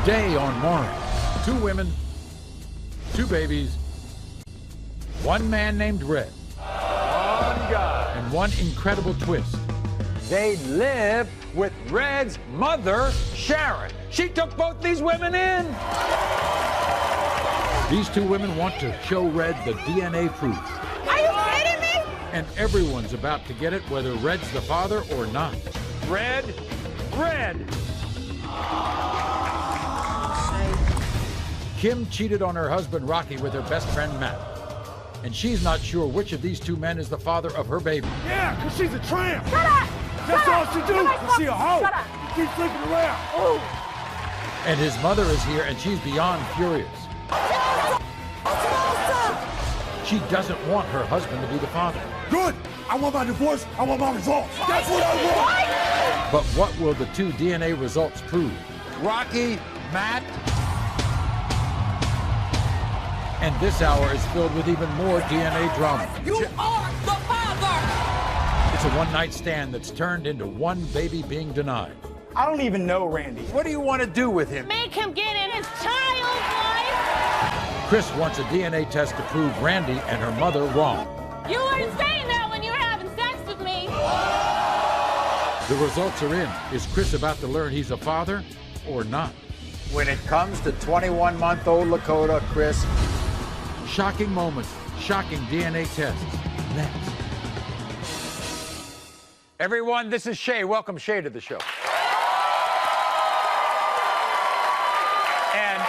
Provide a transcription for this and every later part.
Today on Maury, 2 women, 2 babies, 1 man named Red. One guy. And 1 incredible twist. They live with Red's mother, Sharon. She took both these women in. These 2 women want to show Red the DNA proof. Are you kidding me? And everyone's about to get it, whether Red's the father or not. Red. Kim cheated on her husband, Rocky, with her best friend, Matt. And she's not sure which of these 2 men is the father of her baby. Yeah, because she's a tramp. Shut up! That's all she do. She a hoe. Shut up. She keeps flipping around. Ooh. And his mother is here, and she's beyond furious. She doesn't want her husband to be the father. Good. I want my divorce. I want my results. That's what I want. But what will the 2 DNA results prove? Rocky, Matt. And this hour is filled with even more DNA drama. You are the father! It's a one-night stand that's turned into 1 baby being denied. I don't even know Randy. What do you want to do with him? Make him get in his child's life! Chris wants a DNA test to prove Randy and her mother wrong. You weren't saying that when you were having sex with me! The results are in. Is Chris about to learn he's a father or not? When it comes to 21-month-old Lakota, Chris. Shocking moments, shocking DNA tests. Next. Everyone, this is Shay. Welcome Shay to the show. And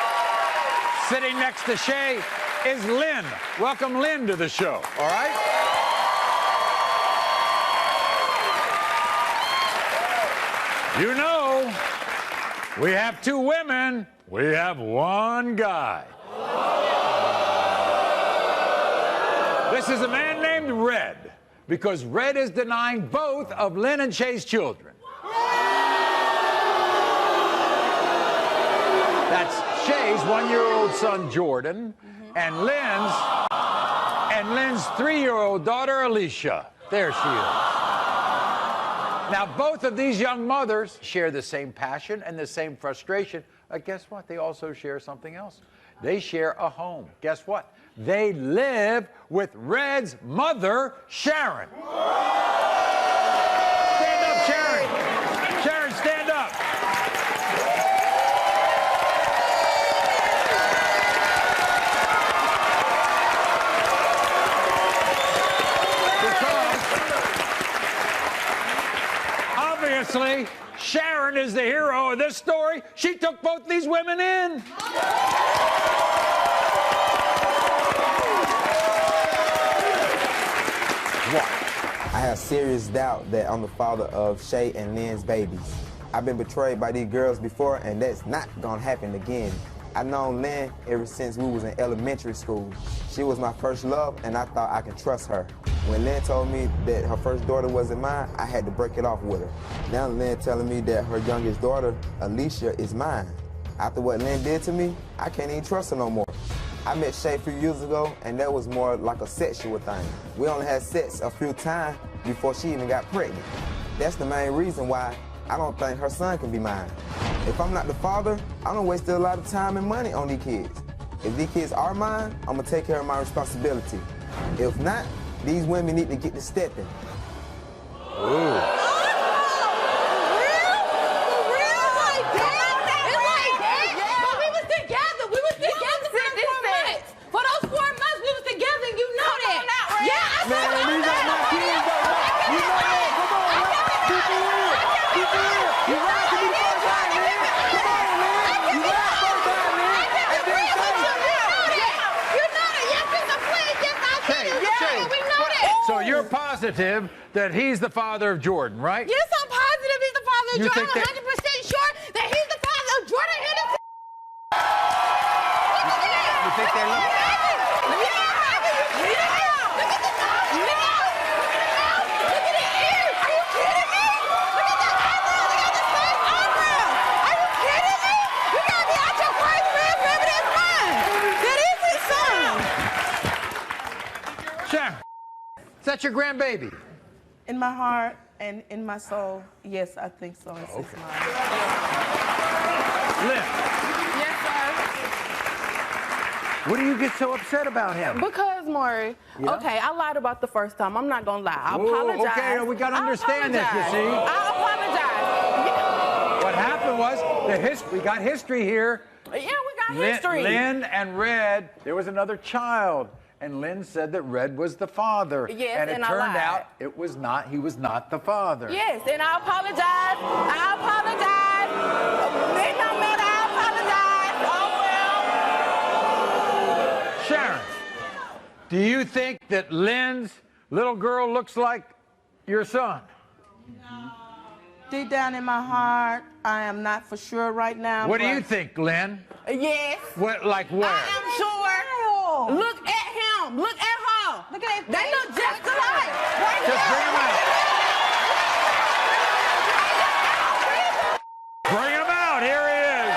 sitting next to Shay is Lynn. Welcome Lynn to the show, all right? You know, we have 2 women, we have 1 guy. This is a man named Red, because Red is denying both of Lynn and Shay's children. That's Shay's 1-year-old son, Jordan, and Lynn's 3-year-old daughter, Alicia. There she is. Now, both of these young mothers share the same passion and the same frustration. Guess what? They also share something else. They share a home. Guess what? They live with Red's mother, Sharon. Stand up, Sharon. Sharon, stand up. Because, obviously, Sharon is the hero of this story. She took both these women in. I have serious doubt that I'm the father of Shay and Lynn's babies. I've been betrayed by these girls before, and that's not gonna happen again. I've known Lynn ever since we was in elementary school. She was my first love, and I thought I could trust her. When Lynn told me that her first daughter wasn't mine, I had to break it off with her. Now Lynn telling me that her youngest daughter, Alicia, is mine. After what Lynn did to me, I can't even trust her no more. I met Shay a few years ago, and that was more like a sexual thing. We only had sex a few times before she even got pregnant. That's the main reason why I don't think her son can be mine. If I'm not the father, I don't waste a lot of time and money on these kids. If these kids are mine, I'm gonna take care of my responsibility. If not, these women need to get to stepping. Ooh. So you're positive that he's the father of Jordan, right? Yes, I'm positive he's the father of You Jordan. think I'm 100% sure that he's the father of Jordan. You think they look? Is that your grandbaby? In my heart and in my soul, yes, I think so. It's Okay. mine. Lynn. What do you get so upset about him? Because, Maury, okay, I lied about the first time. I'm not going to lie. I apologize. Okay, we got to understand this, you see. I apologize. What happened was, we got history here. Yeah, we got history. Lynn and Red, there was another child. And Lynn said that Red was the father. Yes, and it and I turned lied. out it was not, he was not the father. Yes, and I apologize. I apologize. It don't matter. I apologize. Oh, well. Sharon, do you think that Lynn's little girl looks like your son? No. Deep down in my heart, I am not for sure right now. What do you think, Lynn? Yes. What, like where? I am sure. Look at him. Look at her. Look at him. They look just alike. Right Just here. bring him out. Bring him out. Here he is.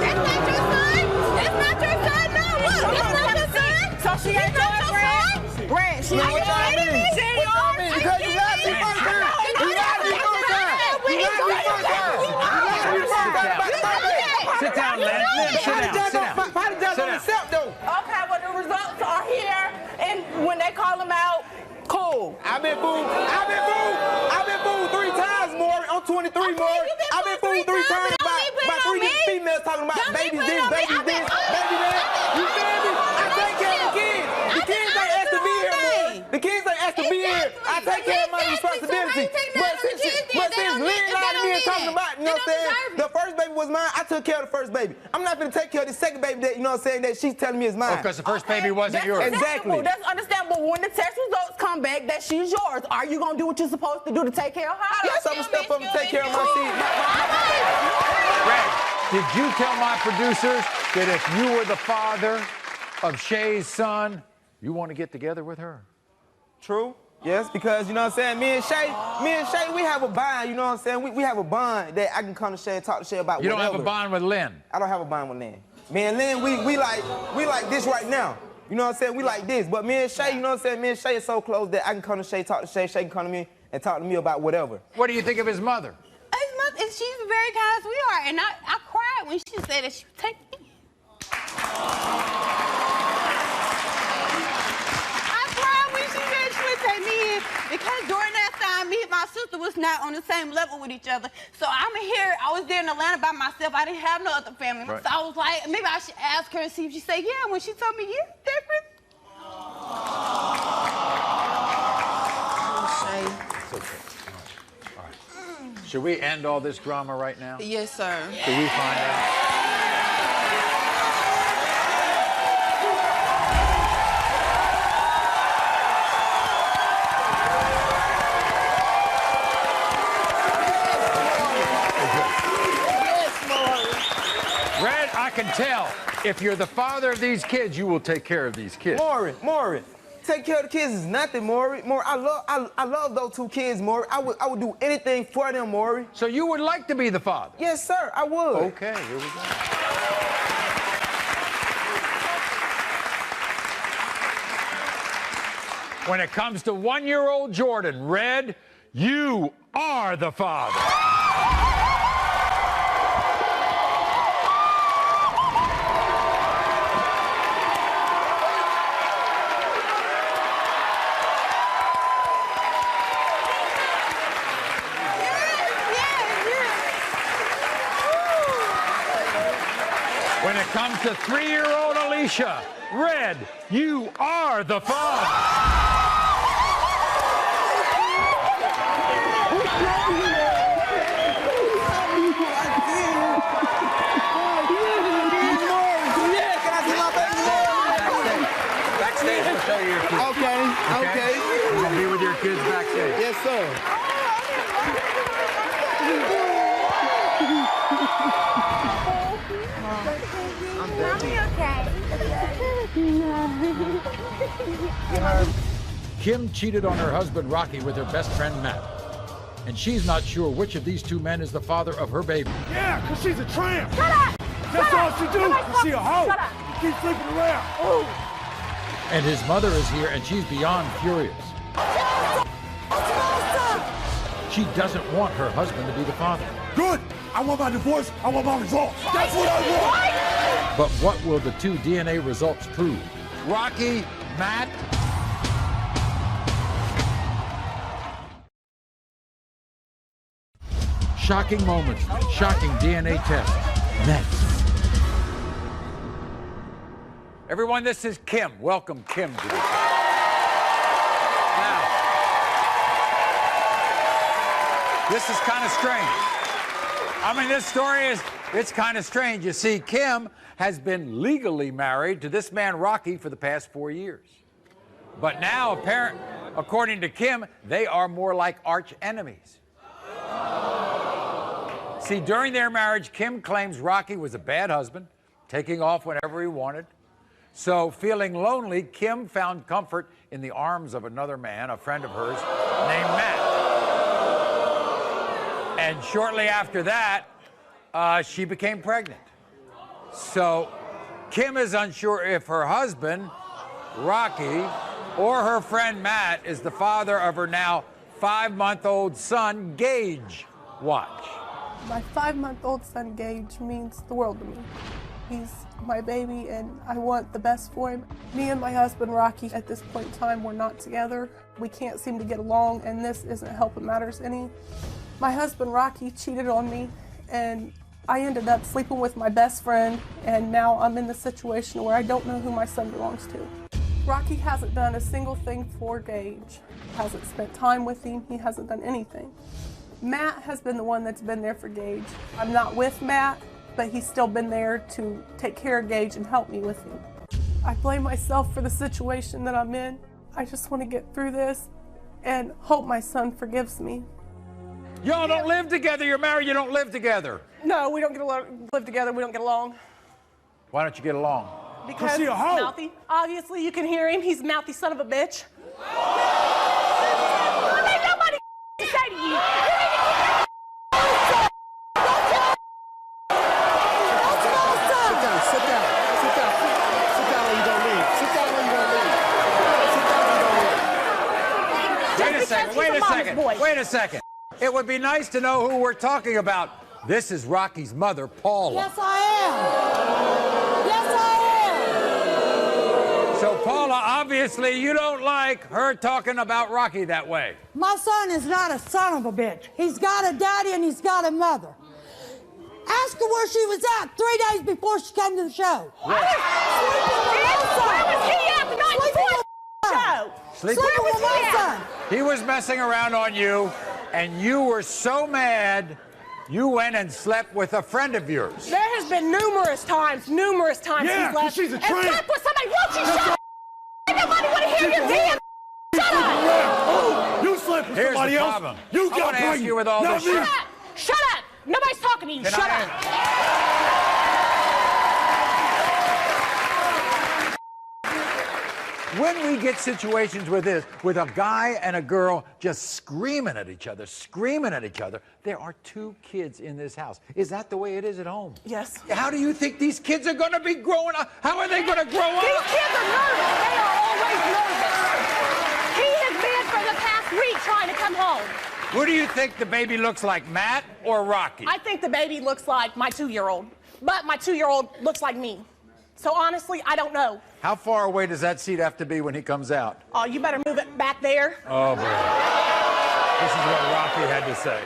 That's not your son. That's not your son. No, look, that's not your son. So she ain't your friend? Red, she ain't your friend? Because you lied to me first time. You lied to me first time. You lied to me first time. Sit down, Lynn. Lynn, sit down. Apologize on yourself, though. Okay, well, the results are here, and when they call them out, cool. I've been fooled 3 times, Maury. I'm 23, Maury. I've been fooled 3 times by 3 different females talking about babies this, baby that. You feel me? I take care of the kids. The kids ain't asked to be here, Maury. The kids ain't asked to be here. I take care of my responsibility. But since Lynn lied to me and talking about, you know what I'm saying, the first baby was mine, I took care of the first baby. I'm not gonna take care of the second baby that, you know what I'm saying, that she's telling me is mine. Because the first baby wasn't yours. Exactly. That's understandable. When the test results come back that she's yours, are you going to do what you're supposed to do to take care of her? Yes, I'm gonna step up and take care of my seed. Red, did you tell my producers that if you were the father of Shay's son, you want to get together with her? True. Yes, because, you know what I'm saying, me and Shay, we have a bond, you know what I'm saying? We have a bond that I can come to Shay and talk to Shay about You whatever. don't have a bond with Lynn? I don't have a bond with Lynn. Me and Lynn, we like this right now. You know what I'm saying? We like this. But me and Shay, you know what I'm saying? Me and Shay is so close that I can come to Shay, talk to Shay, Shay can come to me and talk to me about whatever. What do you think of his mother? His mother, she's a very kind sweetheart, and I cried when she said that she would take me. Because during that time, me and my sister was not on the same level with each other. So I was there in Atlanta by myself. I didn't have no other family. Right. So I was like, maybe I should ask her and see if she said, yeah, when she told me, yeah, different. It's okay. All right. Should we end all this drama right now? Yes, sir. Should we find out? I can tell. If you're the father of these kids, you will take care of these kids. Maury, take care of the kids is nothing, Maury. I love those 2 kids, Maury. I would do anything for them, Maury. So you would like to be the father? Yes, sir, I would. Okay, here we go. When it comes to 1-year-old Jordan, Red, you are the father. When it comes to 3-year-old Alicia, Red, you are the father. Backstage, we'll show you your kids. Okay. You're gonna be with your kids backstage. Yes, sir. Kim cheated on her husband Rocky with her best friend Matt. And she's not sure which of these 2 men is the father of her baby. Yeah, because she's a tramp. Shut up! That's all she do. She a hoe. Shut up! Keep flipping around. Ooh. And his mother is here and she's beyond furious. She doesn't want her husband to be the father. Good. I want my divorce. I want my results. That's what I want. But what will the two DNA results prove? Rocky, Matt. Shocking moments, shocking DNA tests. Next. Everyone, this is Kim. Welcome, Kim, to the show. Now, this is kind of strange. I mean, this story it's kind of strange. You see, Kim has been legally married to this man, Rocky, for the past 4 years. But now, according to Kim, they are more like arch enemies. See, during their marriage, Kim claims Rocky was a bad husband, taking off whenever he wanted. So, feeling lonely, Kim found comfort in the arms of another man, a friend of hers, named Matt. And shortly after that, she became pregnant. So, Kim is unsure if her husband, Rocky, or her friend Matt is the father of her now 5-month-old son, Gage. Watch. My 5-month-old son, Gage, means the world to me. He's my baby, and I want the best for him. Me and my husband, Rocky, at this point in time, we're not together. We can't seem to get along, and this isn't helping matters any. My husband, Rocky, cheated on me, and I ended up sleeping with my best friend, and now I'm in the situation where I don't know who my son belongs to. Rocky hasn't done a single thing for Gage. Hasn't spent time with him. He hasn't done anything. Matt has been the one that's been there for Gage. I'm not with Matt, but he's still been there to take care of Gage and help me with him. I blame myself for the situation that I'm in. I just want to get through this and hope my son forgives me. Y'all don't live together. You're married, you don't live together. No, we don't live together. We don't get along. Why don't you get along? Because she a hoe. he's mouthy. Obviously, you can hear him. He's a mouthy son of a bitch. There ain't nobody to say to you. Wait a second. It would be nice to know who we're talking about. This is Rocky's mother, Paula. Yes, I am. Yes, I am. So, Paula, obviously you don't like her talking about Rocky that way. My son is not a son of a bitch. He's got a daddy and he's got a mother. Ask her where she was at 3 days before she came to the show. Where was he at the night before the show? Sleeping with my son. He was messing around on you, and you were so mad, you went and slept with a friend of yours. There has been numerous times Yeah, he's left. she's a and tramp. slept with somebody. Won't you shut up? Nobody want to hear your damn. Shut up. Oh, you slept with Here's somebody the else. problem. You I got want to ask you with all Not this me. shit. Shut up. Shut up. Nobody's talking to you. Can Shut I- up. When we get situations with this, with a guy and a girl just screaming at each other, there are 2 kids in this house. Is that the way it is at home? Yes. How do you think these kids are going to be growing up? How are they going to grow up? These kids are nervous. They are always nervous. He has been for the past week trying to come home. Who do you think the baby looks like, Matt or Rocky? I think the baby looks like my 2-year-old, but my 2-year-old looks like me. So honestly, I don't know. How far away does that seat have to be when he comes out? Oh, you better move it back there. Oh, boy. This is what Rocky had to say.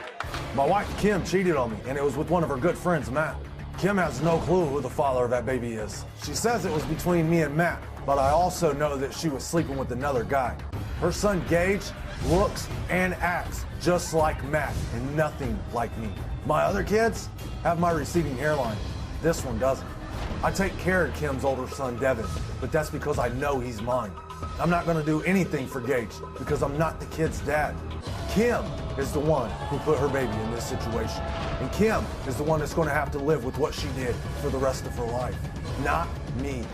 My wife, Kim, cheated on me, and it was with one of her good friends, Matt. Kim has no clue who the father of that baby is. She says it was between me and Matt, but I also know that she was sleeping with another guy. Her son, Gage, looks and acts just like Matt and nothing like me. My other kids have my receding hairline. This one doesn't. I take care of Kim's older son, Devin, but that's because I know he's mine. I'm not going to do anything for Gage because I'm not the kid's dad. Kim is the one who put her baby in this situation. And Kim is the one that's going to have to live with what she did for the rest of her life, not me.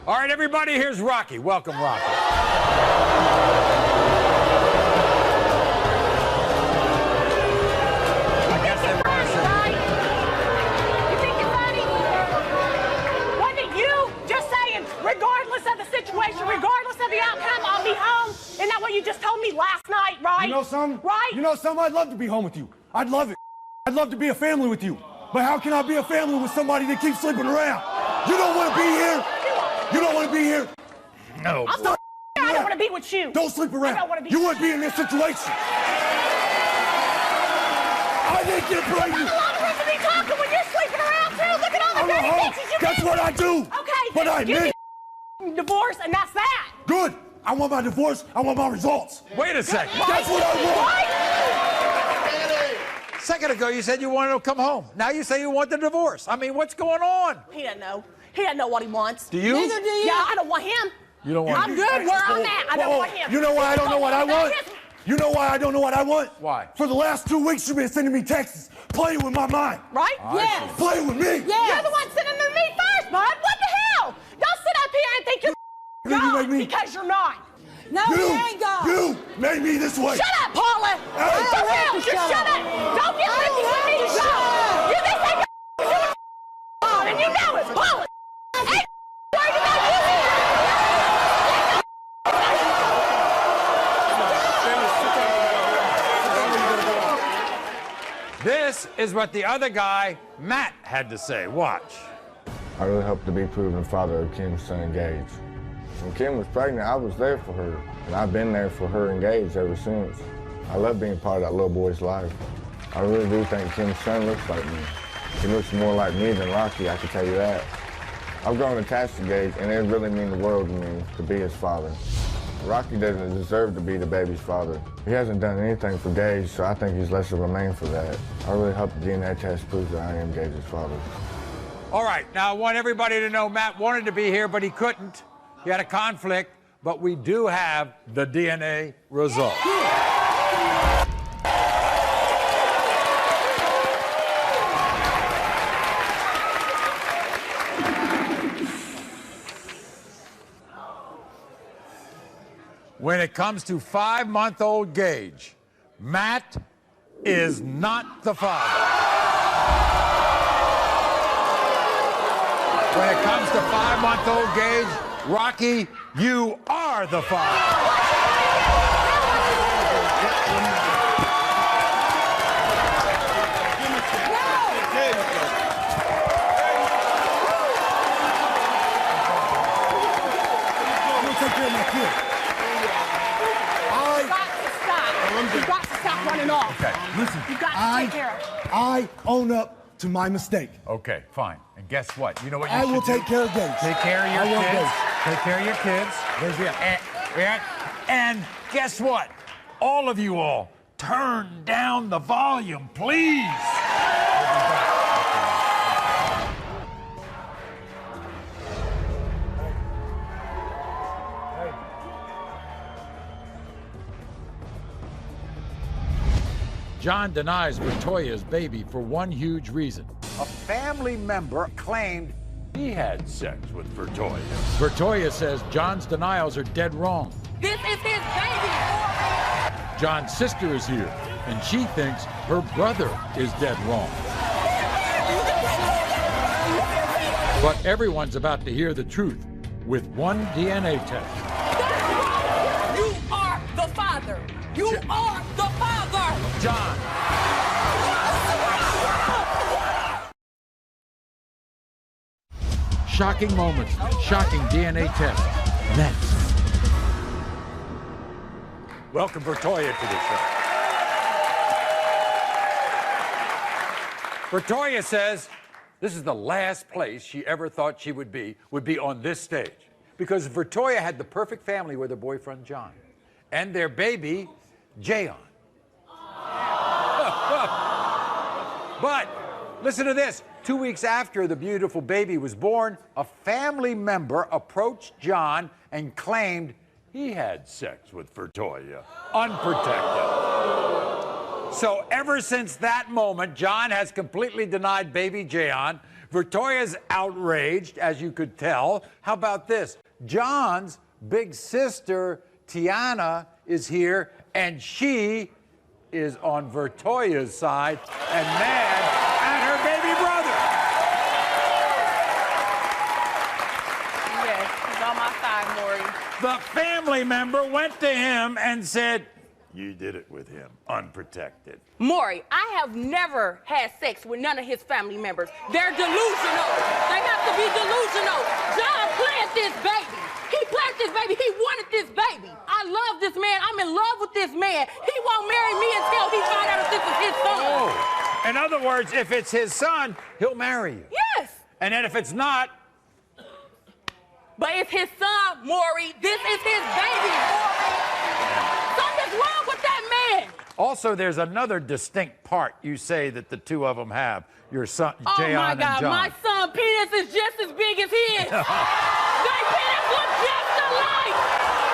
All right, everybody, here's Rocky. Welcome, Rocky. Regardless of the situation, regardless of the outcome, I'll be home. Isn't that what you just told me me last night, right? You know something? Right? You know something? I'd love to be home with you. I'd love it. I'd love to be a family with you. But how can I be a family with somebody that keeps sleeping around? You don't want to be here? You don't want to be here? No. I'm so I don't want to be with you. Don't sleep around. I don't want to be You wouldn't be in this situation. I didn't get There's pregnant. not a lot of room to be talking when you're sleeping around, too. Look at all the I'm dirty a hoe. bitches you That's what I do. Okay, But I give admit. me divorce, and that's that. Good. I want my divorce. I want my results. Wait a second. That's what I want. Right? A second ago, you said you wanted to come home. Now you say you want the divorce. I mean, what's going on? He doesn't know. He doesn't know what he wants. Do you? Neither do you. Yeah, I don't want him. You don't want I'm good where I'm at. I don't want him. You know why I don't know what I want? You know why I don't know what I want? Why? For the last 2 weeks, you've been sending me texts, playing with my mind. Right? Yes. Playing with me. Yes. You're the one sending them to me first, bud. What the hell? Don't sit up here and think you're You God make me- because you're not. No, he ain't God. You made me this way. Shut up, Paula. I don't For have real, to just shut shut up. up. Don't get I lippy don't with me. have to shut up. You this ain't your God, and you know it, Paula. Ain't worried about you. This is what the other guy, Matt, had to say. Watch. I really hope to be proven father of Kim's son, Gage. When Kim was pregnant, I was there for her, and I've been there for her and Gage ever since. I love being part of that little boy's life. I really do think Kim's son looks like me. He looks more like me than Rocky, I can tell you that. I've grown attached to Gage, and it really means the world to me to be his father. Rocky doesn't deserve to be the baby's father. He hasn't done anything for Gage, so I think he's less of a man for that. I really hope the DNA test proves that I am Gage's father. All right, now I want everybody to know Matt wanted to be here, but he couldn't. He had a conflict, but we do have the DNA result. When it comes to 5-month-old Gage, Matt is not the father. When it comes to 5-month-old Gage, Rocky, you are the father. I'm gonna take care of my kid. You've got to stop running off. Okay. Listen, You've got to take care of it. I own up to my mistake. Okay, fine. And guess what? You know what you I should will do? take care of Gage. Take care of your I want kids. Gage. Take care of your kids. Where's he at? And guess what? All of you all, turn down the volume, please. John denies Latoya's baby for one huge reason. A family member claimed he had sex with Vertoya. Latoya says John's denials are dead wrong. This is his baby. John's sister is here, and she thinks her brother is dead wrong. But everyone's about to hear the truth with one DNA test. You are the father. You are the father. John. Shocking moments, shocking DNA tests. Next. Welcome Vertoya to the show. Vertoya says this is the last place she ever thought she would be on this stage. Because Vertoya had the perfect family with her boyfriend, John, and their baby, Jayon. But listen to this. 2 weeks after the beautiful baby was born, a family member approached John and claimed he had sex with Vertoya, unprotected. So ever since that moment, John has completely denied baby Jayon. Vertoya's outraged, as you could tell. How about this? John's big sister, Tiana, is here, and she is on Vertoya's side and mad at her baby brother. Yes, he's on my side, Maury. The family member went to him and said, "You did it with him, unprotected." Maury, I have never had sex with none of his family members. They're delusional. They have to be delusional. John planted this baby. He planted this baby. He wanted this baby. I love this man. I'm in love with this man. He won't marry me until he finds out if this is his son. Oh. In other words, if it's his son, he'll marry you. Yes. And then if it's not... But it's his son, Maury. This is his baby, Maury. Something's wrong with that man. Also, there's another distinct part you say that the two of them have. Your son, Jayon my God, and John. my son penis is just as big as his. They penis look just alike.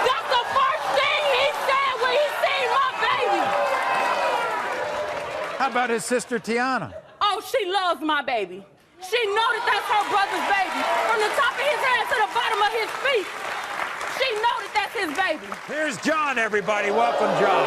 That's the first thing he said when he seen my baby. How about his sister, Tiana? Oh, she loves my baby. She knows that that's her brother's baby. From the top of his head to the bottom of his feet. She knows that that's his baby. Here's John, everybody. Welcome, John.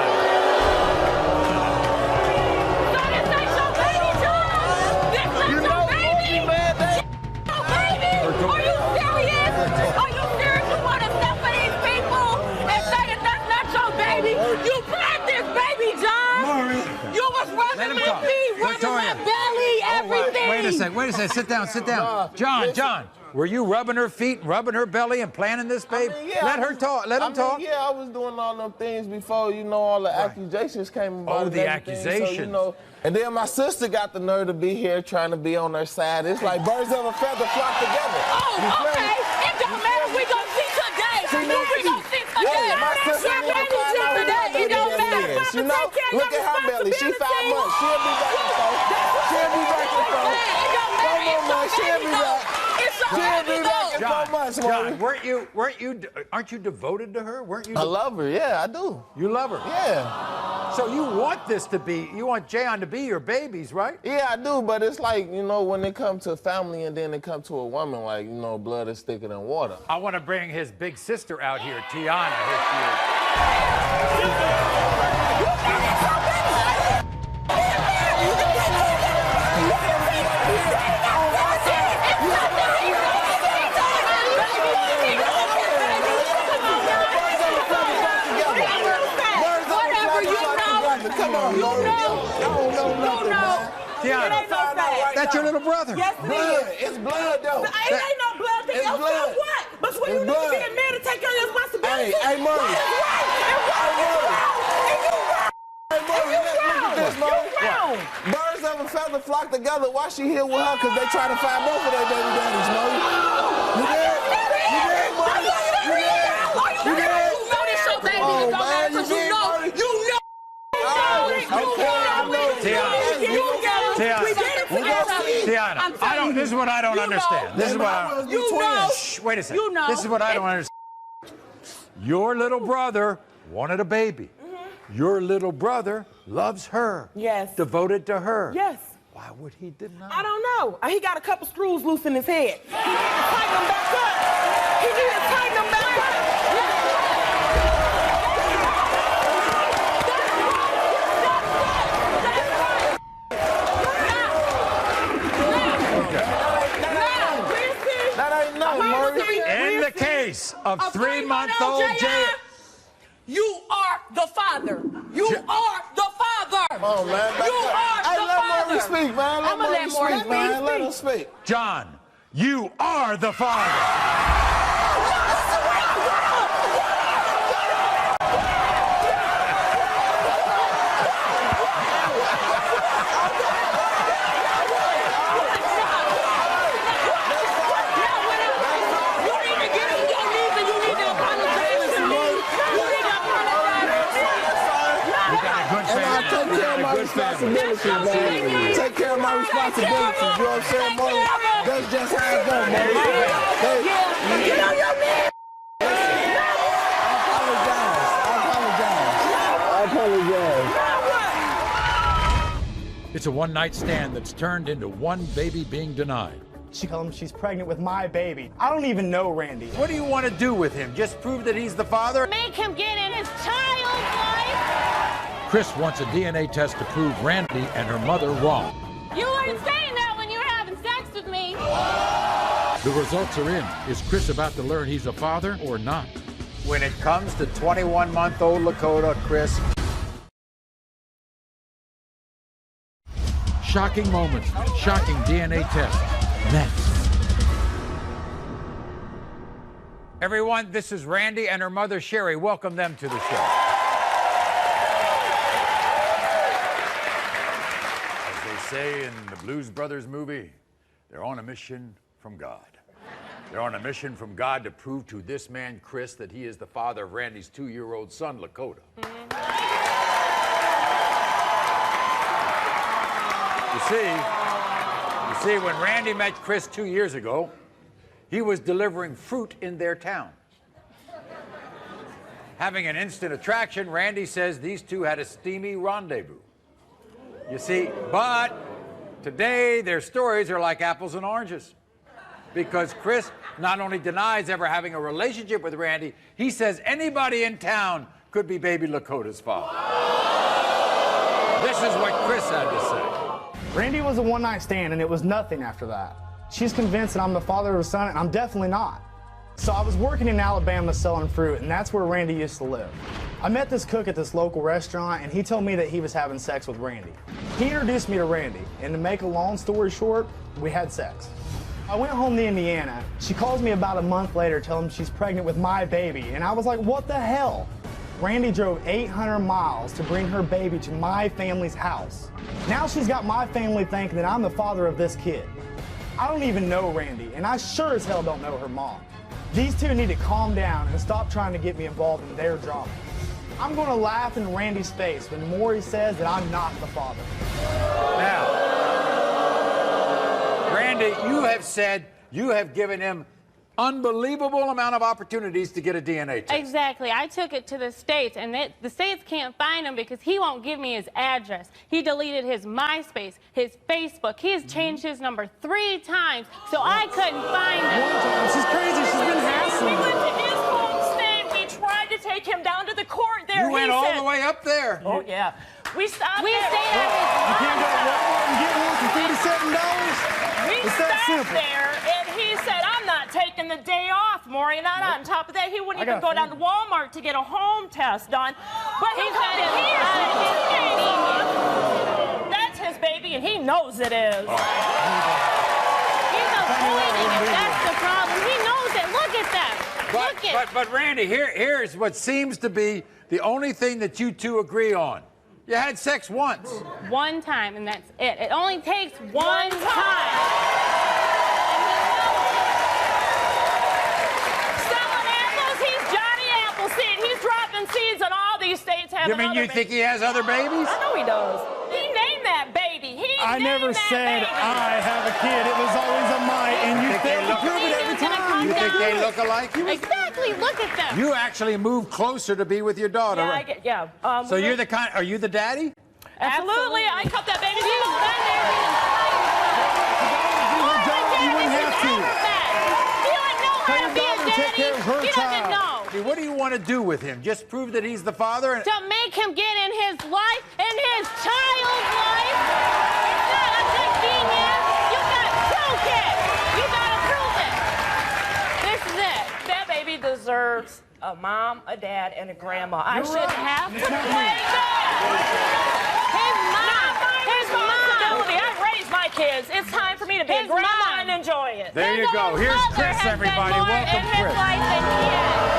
So this ain't your baby, John? This ain't your baby? Your baby? Are you serious? Are you serious? You want to step for these people and say that that's not your baby? You planted this baby, John. Maury. You was rubbing my feet, rubbing my belly, everything. Wait a second. Sit down. John. Were you rubbing her feet, rubbing her belly, and planning this baby? Let her talk. Let him talk. Yeah, I was doing all them things before, all the accusations came about. Oh, the accusations. So, and then my sister got the nerve to be here trying to be on her side. It's like birds of a feather flock together. Oh, okay. It don't matter. We gonna see today. We gonna see today. My sister It don't matter. Look at her belly. She 5 months. She'll be back and forth. She'll be back and forth. She'll be back. She'll be back in 4 months, John, aren't you devoted to her? Weren't you? I love her, yeah, I do. You love her? Yeah. So you want you want Jayon to be your babies, right? Yeah, I do, but it's like, when it comes to family and then it comes to a woman, like, blood is thicker than water. I want to bring his big sister out here, Tiana. Here she is. Tiana, that's your little brother. Yes, it is. It's blood, though. It ain't no blood thing. It's blood. What? But when you need to be a man to take care of your responsibility. Hey, Maury. Birds of a feather flock together. Why she here with her? Because they trying to find both of their baby daddies, Maury. You did? Maury? You did? You know this your baby. Oh, It don't matter man, because you know. Tiana, this is what I don't understand. This is what I Shh, wait a second. This is what I don't understand. Your little brother wanted a baby. Your little brother loves her. Yes. Devoted to her. Yes. Why would he deny? I don't know. He got a couple screws loose in his head. He needs to tighten them back up. He needs to tighten them back up. That ain't nothing, Maury. In the case of 3-month-old Jayon, you are the father. You are the father. Come on, man. You are the let father. Maury speak, man. I'ma let Maury speak, man. Let speak. him speak. John, you are the father. Responsibility, man. Take care of my responsibilities. You know what I'm saying, Maury? That's just how it goes, Maury. Get on your knees. I apologize. It's a one-night stand that's turned into one baby being denied. She told him she's pregnant with my baby. I don't even know Randy. What do you want to do with him? Just prove that he's the father? Make him get in his child's life. Chris wants a DNA test to prove Randy and her mother wrong. You weren't saying that when you were having sex with me. The results are in. Is Chris about to learn he's a father or not? when it comes to 21-month-old Lakota, Chris. Shocking moments, shocking DNA test. Next. Everyone, this is Randy and her mother, Sherry. Welcome them to the show. As they say in the Blues Brothers movie, they're on a mission from God. They're on a mission from God to prove to this man, Chris, that he is the father of Randy's 2-year-old son, Lakota. You see, when Randy met Chris 2 years ago, he was delivering fruit in their town. Having an instant attraction, Randy says these two had a steamy rendezvous. You see, but today their stories are like apples and oranges. Because Chris not only denies ever having a relationship with Randy, he says anybody in town could be baby Lakota's father. This is what Chris had to say. Randy was a one-night stand, and it was nothing after that. She's convinced that I'm the father of her son, and I'm definitely not. So I was working in Alabama selling fruit, and that's where Randy used to live. I met this cook at this local restaurant, and he told me that he was having sex with Randy. He introduced me to Randy, and to make a long story short, we had sex. I went home to Indiana. She calls me about a month later telling me she's pregnant with my baby, and I was like, what the hell? Randy drove 800 miles to bring her baby to my family's house. Now she's got my family thinking that I'm the father of this kid. I don't even know Randy, and I sure as hell don't know her mom. These two need to calm down and stop trying to get me involved in their drama. I'm going to laugh in Randy's face when Maury says that I'm not the father. Now, Randy, you have said you have given him unbelievable amount of opportunities to get a DNA test. Exactly. I took it to the states, and the states can't find him because he won't give me his address. He deleted his MySpace, his Facebook. He has changed his number 3 times, so I couldn't find him. She's crazy. She's been hassling We me. went to his home state. We tried to take him down to the court there. You went all the way up there. Oh, yeah. We stopped We there. stayed at his You can't go to Walmart and get one for $37? We It's that stopped simple. there, and he said, I'm not taking the day off, Maury. And on top of that, he wouldn't even go down to Walmart to get a home test done. But he said he said his days off. That's his baby, and he knows it is. He's avoiding it. That's the problem. He knows it. Look at that. Look at But Randy, here's what seems to be the only thing that you two agree on. You had sex once. one time, and that's it. It only takes one time. Selling apples, he's Johnny Appleseed. He's dropping seeds on all these states have You mean you another think he has other babies? I know he does. He named that baby. I never said I have a kid. It was always a might, and you fail to prove it every time. You think they look alike? Exactly. Look at them. You actually moved closer to be with your daughter. Yeah, right? So you're the kind. Are you the daddy? Absolutely. I cut that baby. You wouldn't have to. He wouldn't know how to be a Take care of her He doesn't child. know. See, what do you want to do with him? Just prove that he's the father? To make him get in his life and his child's life. It's not a good thing, man. You gotta prove it. You gotta prove it. This is it. That baby deserves a mom, a dad, and a grandma. I shouldn't have to play that. His mom. Not my His responsibility. mom. I've raised my kids. It's time for me to be a His grandma mom. and enjoy it. There you His go. own Here's mother Chris, has everybody. been more Welcome, in his Chris. life than he has.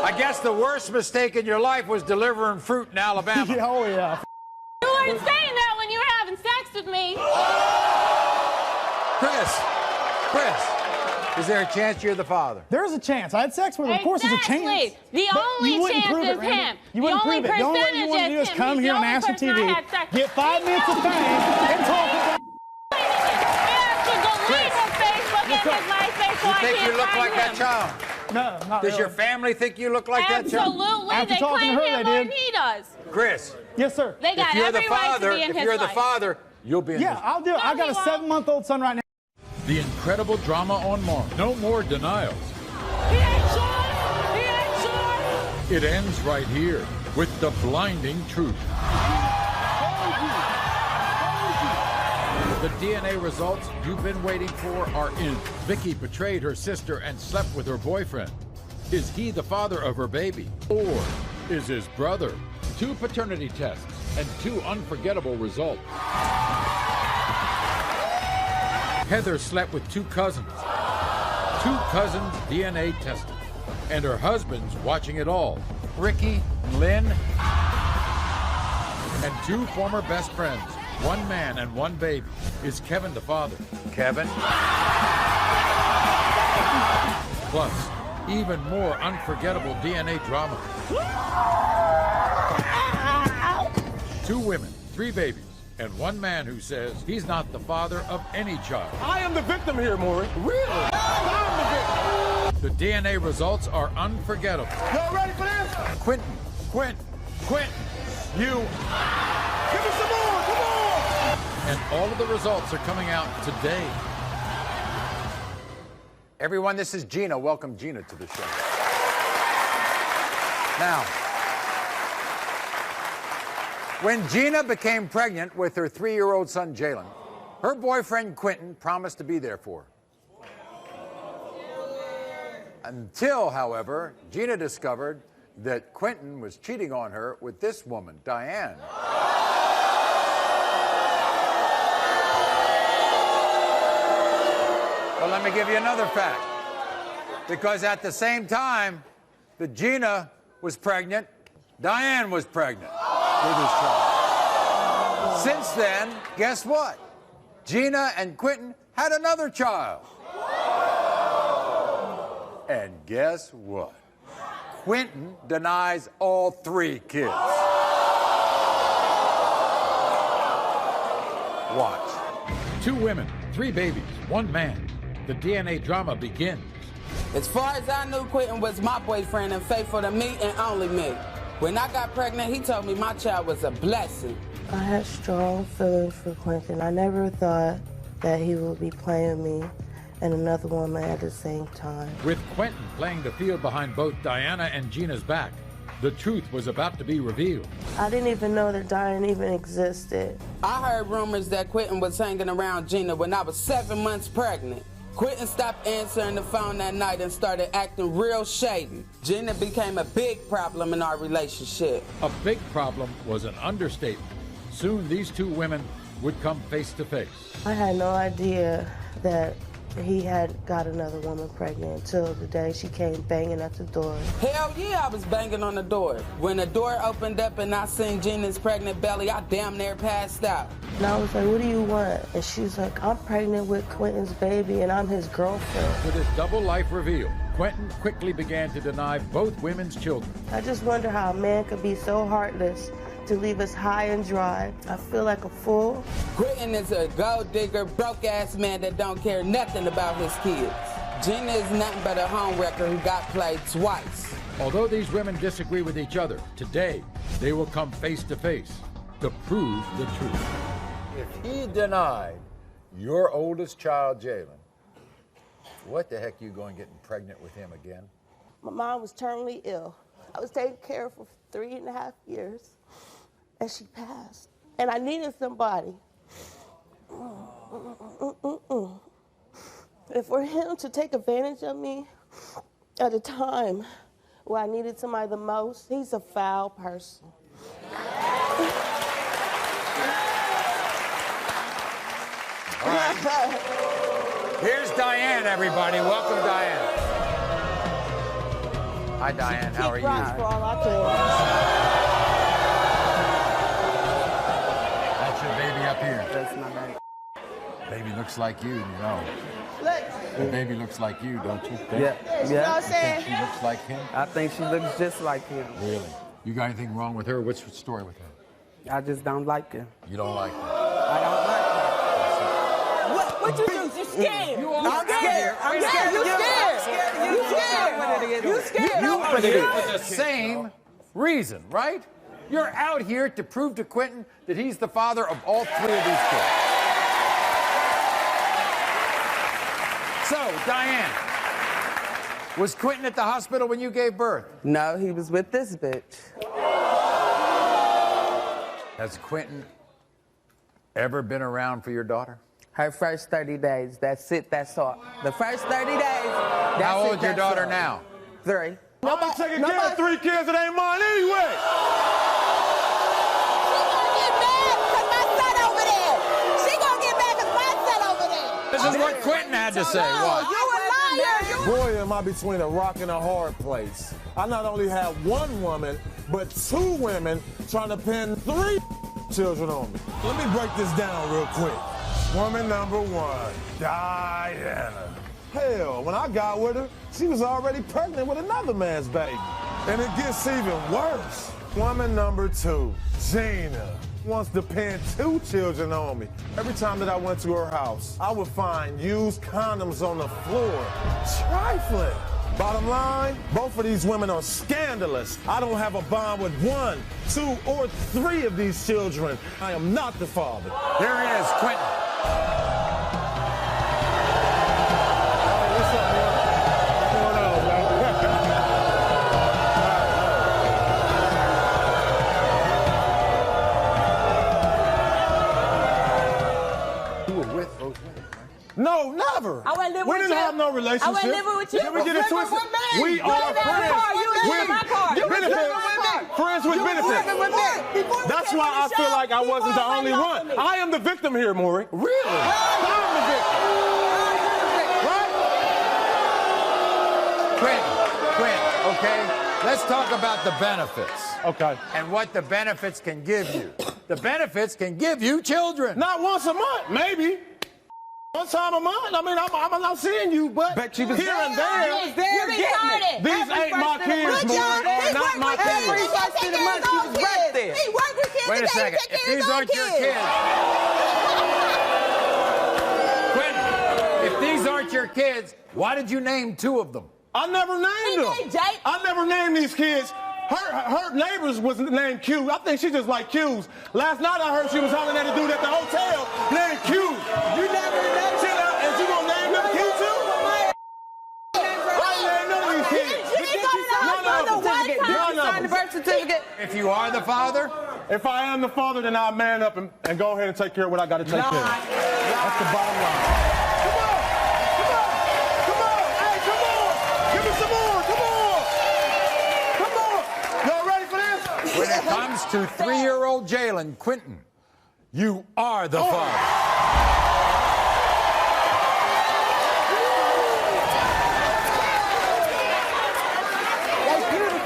I guess the worst mistake in your life was delivering fruit in Alabama. Oh, yeah. You weren't saying that when you were having sex with me. Chris, is there a chance you're the father? There's a chance. I had sex with her. Of course there's a chance. Exactly. The But only you wouldn't chance prove it, is Randy. him. You The wouldn't only prove it. The only way you want to do is percentage come is here him. on He's the national only person I TV, had sex get with. 5 minutes of fame, and talk about Delete his Facebook and his MySpace so You I think can't you look find like that him. child? No, not Does your really. family think you look like that child? Absolutely. After They talking to claim her, him they more did. than he does. Chris, Yes, sir. They got if you're the every right father, to be in if his you're the life. father, you'll be in Yeah, his. I'll do it. I got a he won't. 7-month-old son right now. The incredible drama on Maury. No more denials. He ain't sure. He ain't sure. It ends right here with the blinding truth. The DNA results you've been waiting for are in. Vicky betrayed her sister and slept with her boyfriend. Is he the father of her baby? Or is his brother? 2 paternity tests and 2 unforgettable results. Heather slept with 2 cousins. 2 cousins DNA tested. And her husband's watching it all. Ricky and Lynn. And 2 former best friends. 1 man and 1 baby. Is Kevin the father? Kevin? Plus, even more unforgettable DNA drama. 2 women, 3 babies, and 1 man who says he's not the father of any child. I am the victim here, Maury. Really? I'm the victim. The DNA results are unforgettable. Y'all ready for this? Quentin, you. Give me some more, come on! And all of the results are coming out today. Everyone, this is Gina. Welcome Gina to the show. Now, when Gina became pregnant with her 3-year-old son, Jalen, her boyfriend, Quentin, promised to be there for her. Until, however, Gina discovered that Quentin was cheating on her with this woman, Diane. Well, let me give you another fact. Because at the same time that Gina was pregnant, Diane was pregnant with his child. Since then, guess what? Gina and Quentin had another child. And guess what? Quentin denies all 3 kids. Watch. 2 women, 3 babies, 1 man. The DNA drama begins. As far as I knew, Quentin was my boyfriend and faithful to me and only me. When I got pregnant, he told me my child was a blessing. I had strong feelings for Quentin. I never thought that he would be playing me and another woman at the same time. With Quentin playing the field behind both Diana and Gina's back, the truth was about to be revealed. I didn't even know that Diane even existed. I heard rumors that Quentin was hanging around Gina when I was 7 months pregnant. Quentin stopped answering the phone that night and started acting real shady. Gina became a big problem in our relationship. A big problem was an understatement. Soon these 2 women would come face to face. I had no idea that he had got another woman pregnant until the day she came banging at the door. Hell yeah, I was banging on the door. When the door opened up and I seen Gina's pregnant belly, I damn near passed out. And I was like, what do you want? And she's like, I'm pregnant with Quentin's baby and I'm his girlfriend. With his double life revealed, Quentin quickly began to deny both women's children. I just wonder how a man could be so heartless to leave us high and dry. I feel like a fool. Quentin is a gold digger, broke-ass man that don't care nothing about his kids. Gina is nothing but a homewrecker who got played twice. Although these women disagree with each other, today they will come face to face to prove the truth. If he denied your oldest child, Jalen, what the heck are you going getting pregnant with him again? My mom was terminally ill. I was taking care of her for 3.5 years. And she passed. And I needed somebody. And for him to take advantage of me at a time where I needed somebody the most, he's a foul person. All right. Here's Diane, everybody. Welcome, Diane. Hi, Diane. How are you? For all I care. Up here. That's my baby. Baby looks like you, you know. Look. The baby looks like you, don't you think? Yeah. You know what I'm You saying? think she looks like him? I think she looks just like him. Really? You got anything wrong with her? What's the story with her? I just don't like her. You don't like her? I don't like her. What you do? You scared. You are I'm scared. I'm scared. You scared. You scared. You scared. You are here for the same reason, right? You're out here to prove to Quentin that he's the father of all 3 of these kids. So, Diane, was Quentin at the hospital when you gave birth? No, he was with this bitch. Has Quentin ever been around for your daughter? Her first 30 days. That's it. That's all. The first 30 days. That's How old is your daughter all. now? 3. I'm taking care of 3 kids that ain't mine anyway. This is what Quentin had to say. What? Boy, am I between a rock and a hard place. I not only have 1 woman, but 2 women trying to pin 3 children on me. Let me break this down real quick. Woman number 1, Diana. Hell, when I got with her, she was already pregnant with another man's baby. And it gets even worse. Woman number 2, Gina, wants to pin 2 children on me. Every time that I went to her house, I would find used condoms on the floor. Trifling. Bottom line, both of these women are scandalous. I don't have a bond with 1, 2, or 3 of these children. I am not the father. There he is, Quentin. What's up, man? What's going on, man? You were with those women, right? No, never. I wasn't living We with didn't you. have no relationship. I wasn't living with you. Did we get it twisted? We are You lived in my friends. car. You lived in my car. You was Benefits. living with me. Friends with You was benefits. living with me. Before we That's came why on I the feel show, like I wasn't the people only already one. know me. I am the victim here, Maury. Really? I'm the victim. Right? Quentin, okay? Let's talk about the benefits. Okay. And what the benefits can give you. The benefits can give you children. Not once a month, maybe. 1 time a month. I mean, I'm not seeing you, but she was here there. and there. You was there getting it. These ain't my kids, Maury. Not my kids. Every first of the month, she was right there. He worked with kids. Wait a second. If these aren't your kids. Quentin, if these aren't your kids, why did you name 2 of them? I never named them. I never named these kids. Her neighbors was named Q. I think she just like Q's. Last night I heard she was hollering at a dude at the hotel named Q. You never named Q, and you gonna name them Q too? I ain't named none of these kids. None of them. If you are the father? If I am the father, then I'll man up and go ahead and take care of what I got to take care of. That's the bottom line. When it comes to 3-year-old Jalen, Quentin, you are the father.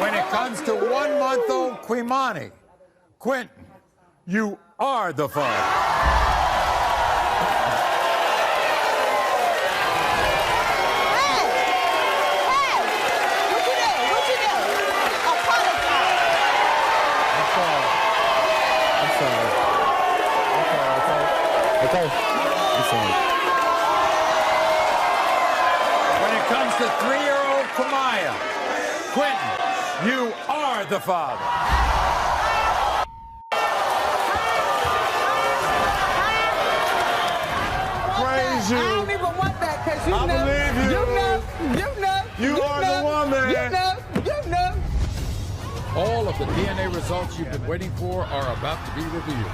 When it comes to 1-month-old Quimani, Quentin, you are the father. When it comes to 3-year-old Kamaya, Quentin, you are the father. Praise you. I don't even want that because you I know. believe you. You are the woman. You know. All of the DNA results you've been waiting for are about to be revealed.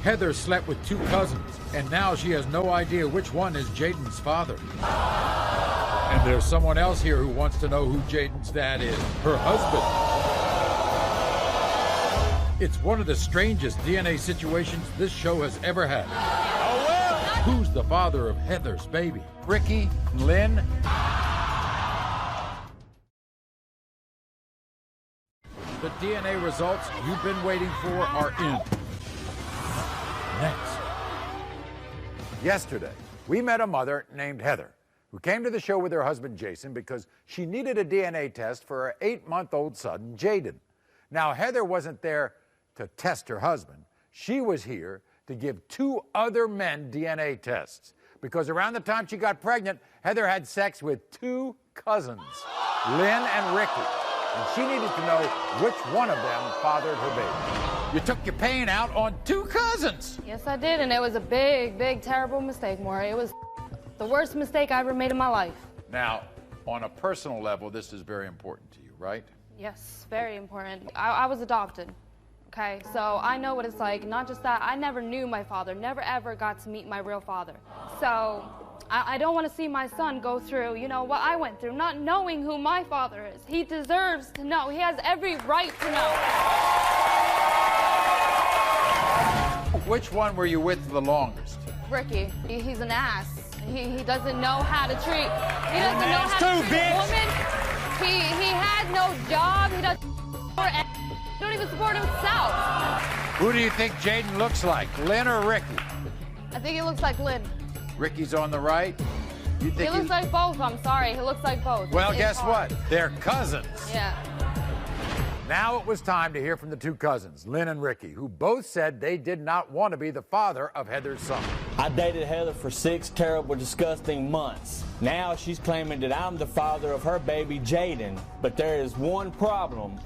Heather slept with 2 cousins, and now she has no idea which one is Jaden's father. And there's someone else here who wants to know who Jaden's dad is, her husband. It's one of the strangest DNA situations this show has ever had. Oh, well. Who's the father of Heather's baby? Ricky, Lynn? The DNA results you've been waiting for are in. Next. Yesterday, we met a mother named Heather who came to the show with her husband Jason because she needed a DNA test for her 8-month-old son, Jaden. Now, Heather wasn't there to test her husband. She was here to give 2 other men DNA tests because around the time she got pregnant, Heather had sex with 2 cousins, Lynn and Ricky. And she needed to know which one of them fathered her baby. You took your pain out on 2 cousins. Yes, I did, and it was a big, big, terrible mistake, Maury. It was the worst mistake I ever made in my life. Now, on a personal level, this is very important to you, right? Yes, very important. I was adopted, okay? So I know what it's like. Not just that, I never knew my father, never ever got to meet my real father. So I don't want to see my son go through, you know, what I went through, not knowing who my father is. He deserves to know. He has every right to know. Which one were you with the longest? Ricky, he's an ass. He doesn't know how to treat. He doesn't know how to treat a woman. He has no job. He don't even support himself. Who do you think Jaden looks like, Lynn or Ricky? I think he looks like Lynn. Ricky's on the right. You think He looks like both. I'm sorry. He looks like both. Well, It's guess hard. what? They're cousins. Yeah. Now it was time to hear from the two cousins, Lynn and Ricky, who both said they did not want to be the father of Heather's son. I dated Heather for 6 terrible, disgusting months. Now she's claiming that I'm the father of her baby, Jaden. But there is one problem.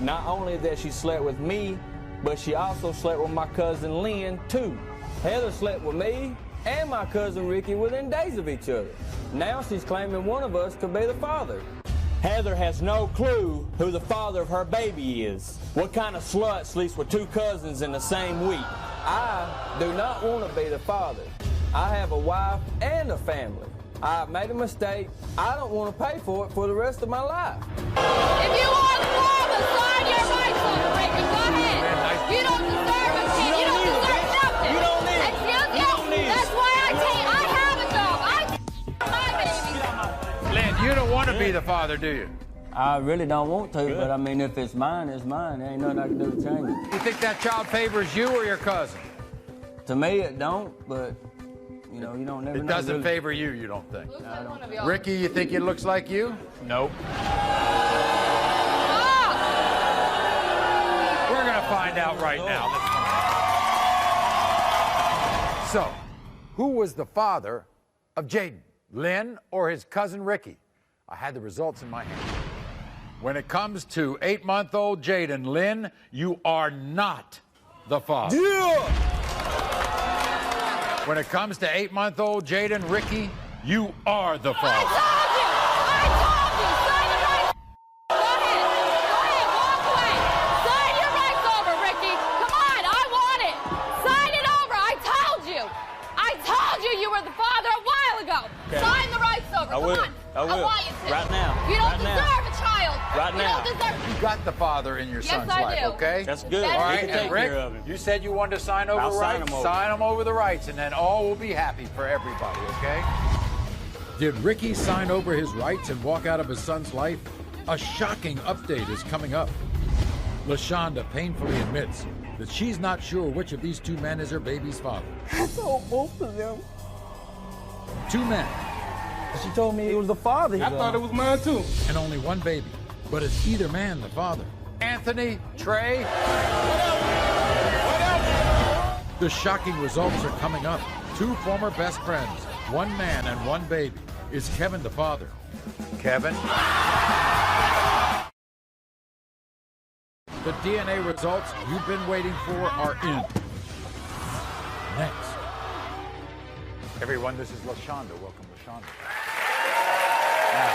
Not only that she slept with me, but she also slept with my cousin Lynn, too. Heather slept with me and my cousin Ricky within days of each other. Now she's claiming one of us could be the father. Heather has no clue who the father of her baby is. What kind of slut sleeps with 2 cousins in the same week? I do not want to be the father. I have a wife and a family. I've made a mistake. I don't want to pay for it for the rest of my life. If you are the father, sign your rights over Ricky. Go ahead. You don't deserve a kid. You don't deserve nothing. You don't need it. Excuse You don't me. need it. That's why I have a dog. My baby. Lynn, you don't want to be the father, do you? I really don't want to, but I mean, if it's mine, it's mine. There ain't nothing I can do to change it. You think that child favors you or your cousin? To me, it don't, but, you know, you don't never know. It doesn't really. favor you, you don't think? No, I don't. Ricky, you think it looks like you? Nope. We're going to find out right now. So, who was the father of Jaden? Lynn or his cousin Ricky? I had the results in my hand. When it comes to 8-month-old Jaden, Lynn, you are not the father. Yeah! When it comes to 8-month-old Jaden, Ricky, you are the father. I told you. Sign the rights. Go ahead. Walk away. Sign your rights over, Ricky. Come on, I want it. Sign it over. I told you you were the father a while ago. Okay. Sign the rights over. I Come will. on. I will. want you to. Right now. You don't Right now. deserve a child. Right you now. don't deserve. You got the father in your Yes, son's I life, do. okay? That's good. All All We right, can and take Rick, care of him. you said you wanted to sign over I'll sign rights. them over. Sign them over the rights, and then all will be happy for everybody, okay? Did Ricky sign over his rights and walk out of his son's life? A shocking update is coming up. LaShonda painfully admits that she's not sure which of these 2 men is her baby's father. I told both of them. 2 men. She told me it was the father. I thought it was mine too. And only 1 baby. But is either man the father? Anthony, Trey? The shocking results are coming up. 2 former best friends, 1 man and 1 baby. Is Kevin the father? Kevin? The DNA results you've been waiting for are in. Next. Everyone, this is LaShonda. Welcome, LaShonda. Now,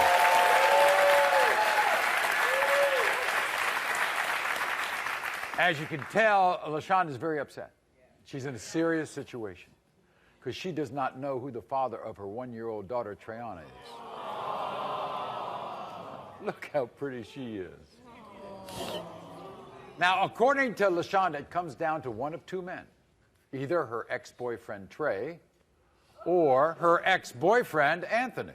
as you can tell, LaShonda is very upset. She's in a serious situation because she does not know who the father of her 1-year-old daughter, Treyana, is. Look how pretty she is. Now, according to LaShonda, it comes down to one of 2 men. Either her ex-boyfriend, Trey, or her ex-boyfriend, Anthony.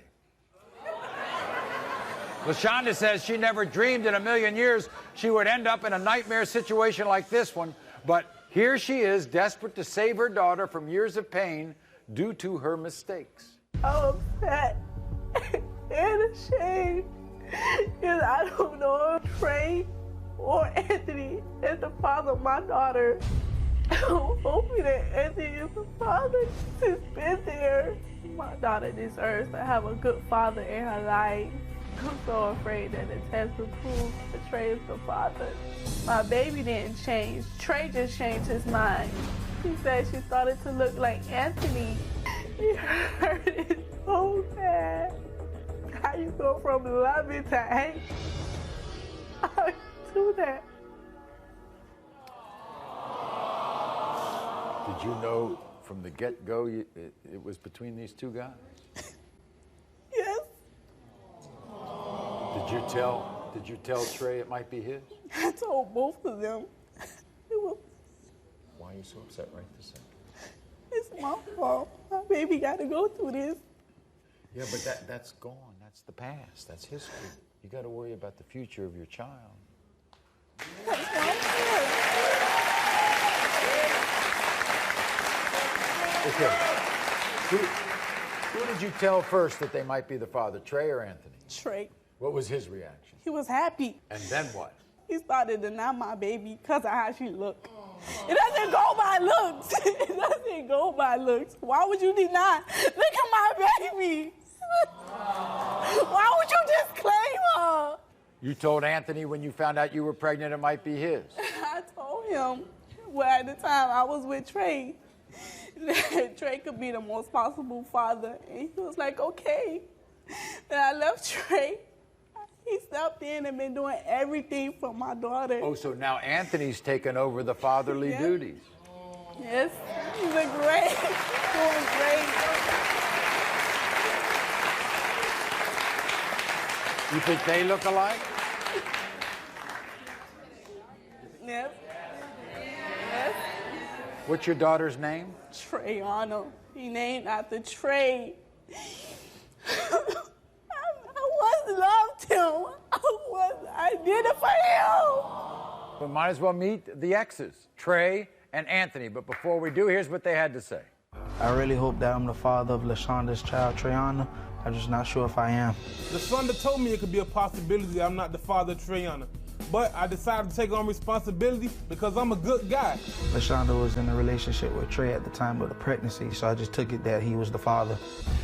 LaShonda says she never dreamed in a million years she would end up in a nightmare situation like this one, but here she is, desperate to save her daughter from years of pain due to her mistakes. I'm upset and ashamed because I don't know if Trey or Anthony is the father of my daughter. I'm hoping that Anthony is the father. He's been there. My daughter deserves to have a good father in her life. I'm so afraid that the test will prove that Trey is the father. My baby didn't change. Trey just changed his mind. He said she started to look like Anthony. It hurt so bad. How you go from loving to hate? How you do that? Did you know from the get-go it was between these two guys? Yes. Did you tell Trey it might be his? I told both of them. Why are you so upset right this second? It's my fault. My baby got to go through this. Yeah, but that's gone. That's the past. That's history. You got to worry about the future of your child. That's my fault. Okay. Who did you tell first that they might be the father, Trey or Anthony? Trey. What was his reaction? He was happy. And then what? He started to deny my baby because of how she looked. It doesn't go by looks. It doesn't go by looks. Why would you deny? Look at my baby. Why would you disclaim her? You told Anthony when you found out you were pregnant it might be his. I told him, well, at the time I was with Trey, that Trey could be the most possible father. And he was like, okay. And I left Trey. He stepped in and been doing everything for my daughter. Oh, so now Anthony's taken over the fatherly duties. Yes, he's doing great. You think they look alike? Yes. Yes. What's your daughter's name? Treyana. He named after Trey. I loved him. I did it for him. We might as well meet the exes, Trey and Anthony. But before we do, here's what they had to say. I really hope that I'm the father of LaShonda's child, Treyana. I'm just not sure if I am. LaShonda told me it could be a possibility that I'm not the father of Treyana. But I decided to take on responsibility because I'm a good guy. LaShonda was in a relationship with Trey at the time of the pregnancy, so I just took it that he was the father.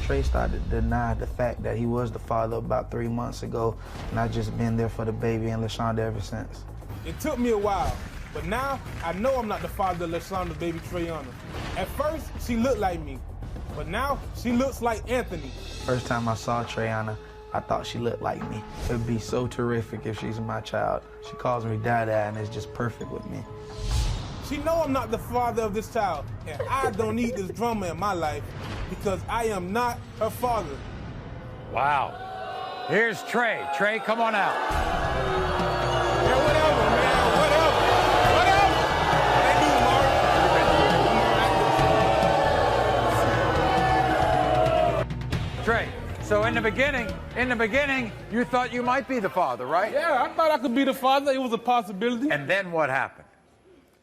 Trey started to deny the fact that he was the father about 3 months ago, and I've just been there for the baby and LaShonda ever since. It took me a while, but now I know I'm not the father of LaShonda's baby Treyana. At first, she looked like me, but now she looks like Anthony. First time I saw Treyana, I thought she looked like me. It'd be so terrific if she's my child. She calls me Dada, and it's just perfect with me. She know I'm not the father of this child, and I don't need this drama in my life because I am not her father. Wow. Here's Trey. Trey, come on out. Yeah, whatever, man, whatever. Thank you, Maury. Trey. So in the beginning, you thought you might be the father, right? Yeah, I thought I could be the father. It was a possibility. And then what happened?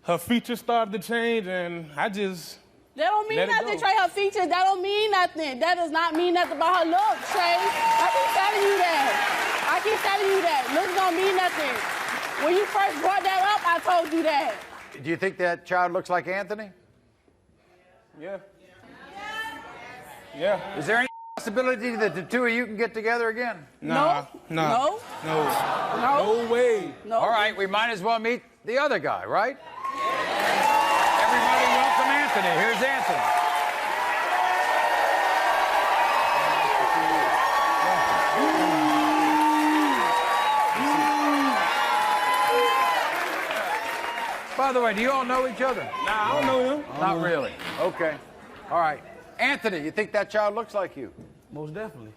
Her features started to change, and I just That don't mean nothing, Trey. Her features, that don't mean nothing. That does not mean nothing about her looks, Trey. I keep telling you that. Looks don't mean nothing. When you first brought that up, I told you that. Do you think that child looks like Anthony? Yeah. Yeah. Is there any possibility that the two of you can get together again? No. No way. No. All right, we might as well meet the other guy, right? Everybody welcome Anthony. Here's Anthony. By the way, do you all know each other? Nah, I don't know him. Not really. Okay. All right. Anthony, you think that child looks like you? Most definitely.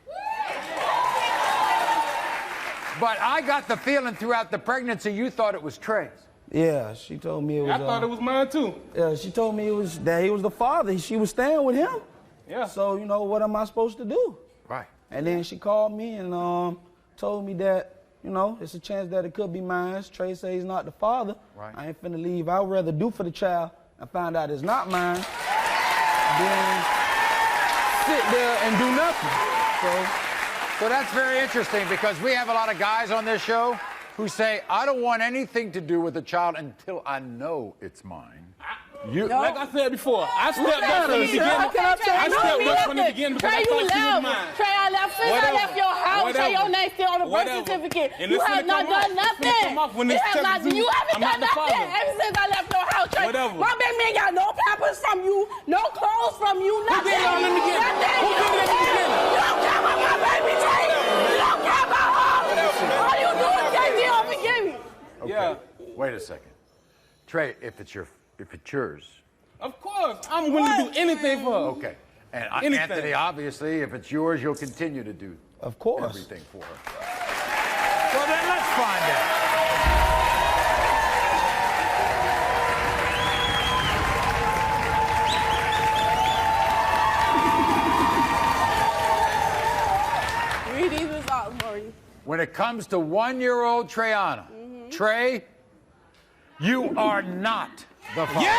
But I got the feeling throughout the pregnancy you thought it was Trey's. Yeah, she told me it was. I thought it was mine too. Yeah, she told me that he was the father. She was staying with him. Yeah. So, you know, what am I supposed to do? Right. And then she called me and told me that, you know, it's a chance that it could be mine. Trey says he's not the father. Right. I ain't finna leave. I'd rather do for the child and find out it's not mine than sit there and do nothing. So that's very interesting because we have a lot of guys on this show who say, I don't want anything to do with the child until I know it's mine. Like I said before, I stepped up from the beginning. Because I thought she was mine. Trey, I left since I left your house. Trey, your name still on the birth certificate. You have not done nothing. You haven't done nothing ever since I left your house, Trey. My baby ain't got no pampers from you, no clothes from you, nothing. Who did it all in the beginning? Who did it in the beginning? You don't care about my baby, Trey. You don't care about her. All you do is get me off and give me. Okay. Wait a second. Trey, if it's yours, Of course. I'm willing to do anything for her. Okay. And Anything. Anthony, obviously, if it's yours, you'll continue to do Of course. everything for her. Well, then let's find out. Read these results, Maury. When it comes to 1-year-old Treyana, Trey, you are not the father.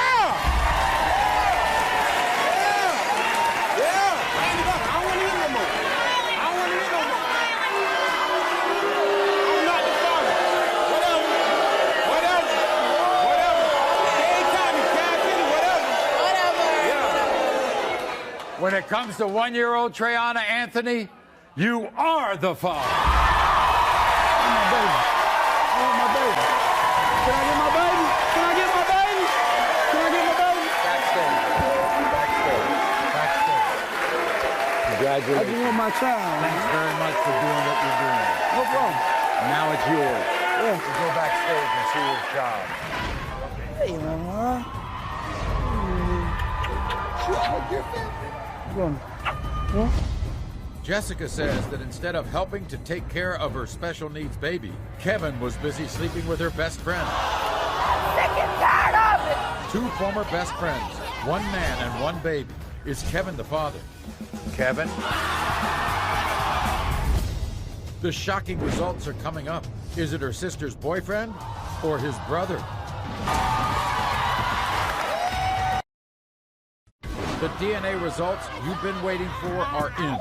When it comes to 1-year-old Treyana Anthony, you are the father. My baby. I want my baby. Can I get my baby? Can I get my baby? Can I get my baby? Backstage. Congratulations. I just want my child. Thanks very much for doing what you're doing. No problem. Now it's yours. Yeah. We'll go backstage and see his child. Hey, man. Jessica says that instead of helping to take care of her special needs baby, Kevin was busy sleeping with her best friend. Sick and tired of it. 2 former best friends, 1 man and 1 baby. Is Kevin the father? Kevin? The shocking results are coming up. Is it her sister's boyfriend or his brother? The DNA results you've been waiting for are in.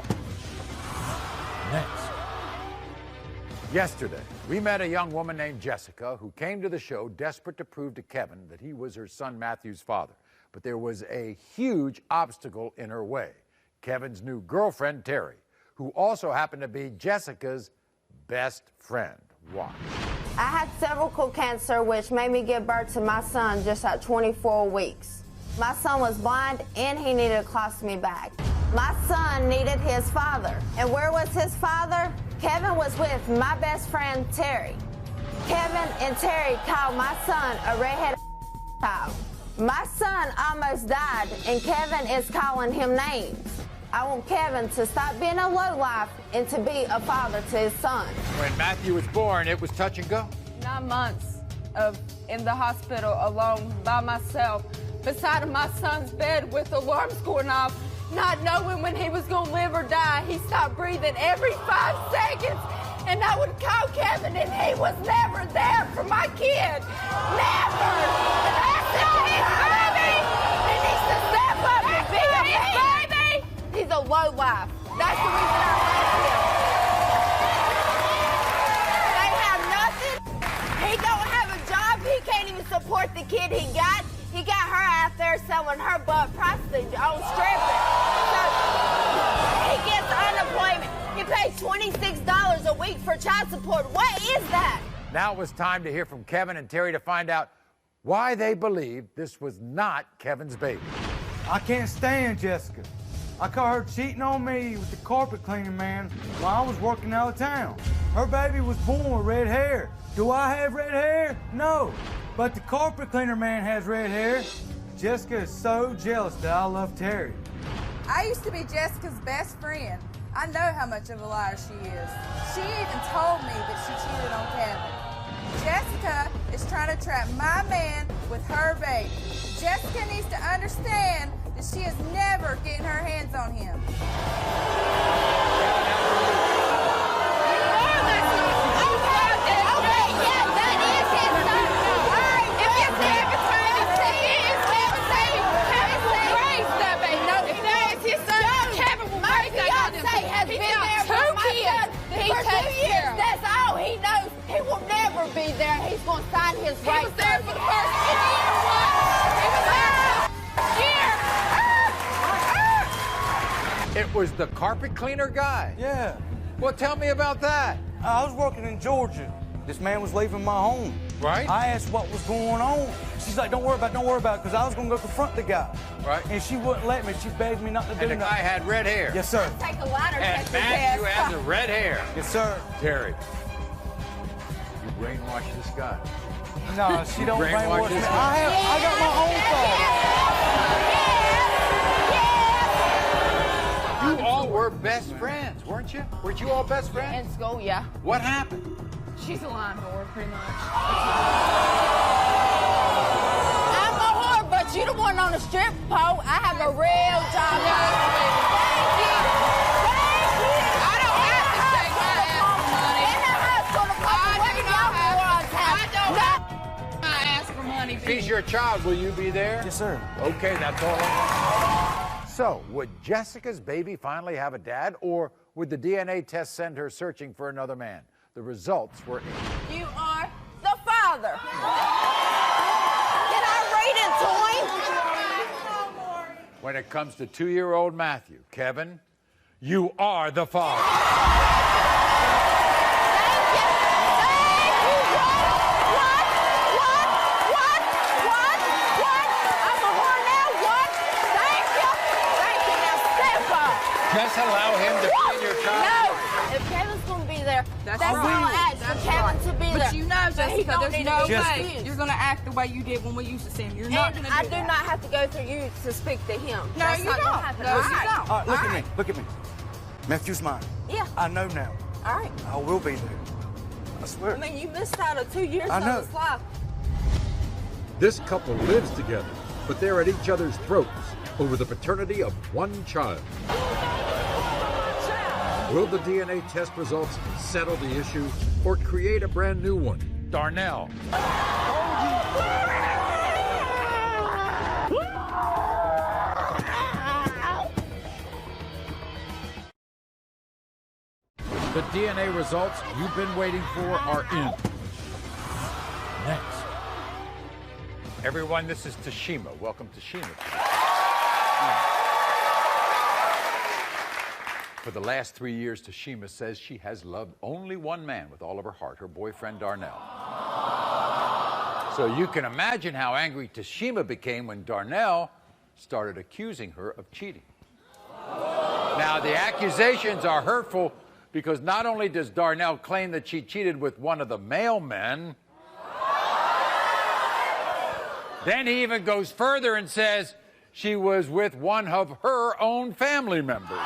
Next. Yesterday, we met a young woman named Jessica who came to the show desperate to prove to Kevin that he was her son Matthew's father. But there was a huge obstacle in her way. Kevin's new girlfriend, Terry, who also happened to be Jessica's best friend. Watch. I had cervical cancer, which made me give birth to my son just at 24 weeks. My son was blind and he needed a colostomy bag. My son needed his father. And where was his father? Kevin was with my best friend, Terry. Kevin and Terry called my son a redhead child. My son almost died, and Kevin is calling him names. I want Kevin to stop being a lowlife and to be a father to his son. When Matthew was born, it was touch and go. 9 months in the hospital alone by myself, beside of my son's bed with alarms going off, not knowing when he was going to live or die. He stopped breathing every 5 seconds, and I would call Kevin, and he was never there for my kid. Never! And I said, his baby! He needs to step up and be a baby! He's a lowlife. That's the reason I left him. They have nothing. He don't have a job. He can't even support the kid he got. He got her out there selling her butt prostitute on stripping. So he gets unemployment. He pays $26 a week for child support. What is that? Now it was time to hear from Kevin and Terry to find out why they believed this was not Kevin's baby. I can't stand Jessica. I caught her cheating on me with the carpet cleaning man while I was working out of town. Her baby was born with red hair. Do I have red hair? No. But the carpet cleaner man has red hair. Jessica is so jealous that I love Terry. I used to be Jessica's best friend. I know how much of a liar she is. She even told me that she cheated on Kevin. Jessica is trying to trap my man with her baby. Jessica needs to understand that she is never getting her hands on him. Be there. He's going to sign his rights. He was there for the first year. He was there. It was the carpet cleaner guy? Yeah. Well, tell me about that. I was working in Georgia. This man was leaving my home. Right. I asked what was going on. She's like, don't worry about it, because I was going to go confront the guy. Right. And she wouldn't let me. She begged me not to do And the guy had red hair? Yes, sir. Take a ladder And test. Matthew has the red hair? Yes, sir. Terry, you brainwash this guy. No, she don't brainwash me. this guy. I got my own thoughts. were best friends, weren't you? Weren't you all best friends? In school, yeah. What happened? She's a lying whore, pretty much. I'm a whore, but you the one on the strip pole. I have a real job. Thank you. Thank you. I don't have to take my ass for money. In the hospital, what do y'all want? I don't have my ass for money. If he's your child, will you be there? Yes, sir. Okay, that's all I want. So, would Jessica's baby finally have a dad, or would the DNA test send her searching for another man? The results were in. You are the father. Can I read it to him? When it comes to 2-year-old Matthew, Kevin, you are the father. Just allow him to be in your child. No, if Kevin's going to be there, that's all I ask for Kevin to be there. But you know, Jessica, there's no Jessica. way you're going to act the way you did when we used to see him. You're not going to do I do that. not have to go through you to speak to him. No, That's you not don't. gonna happen. No, All you right. don't. All right, look All at right. me. Look at me. Matthew's mine. Yeah. I know now. All right. I will be there. I swear. I mean, you missed out on 2 years I of know. his life. This couple lives together, but they're at each other's throats over the paternity of one child. Will the DNA test results settle the issue or create a brand new one? Darnell. The DNA results you've been waiting for are in. Next. Everyone, this is Tashima. Welcome, Tashima. For the last 3 years, Tashima says she has loved only one man with all of her heart, her boyfriend, Darnell. So you can imagine how angry Tashima became when Darnell started accusing her of cheating. Now, the accusations are hurtful because not only does Darnell claim that she cheated with one of the mailmen, then he even goes further and says she was with one of her own family members.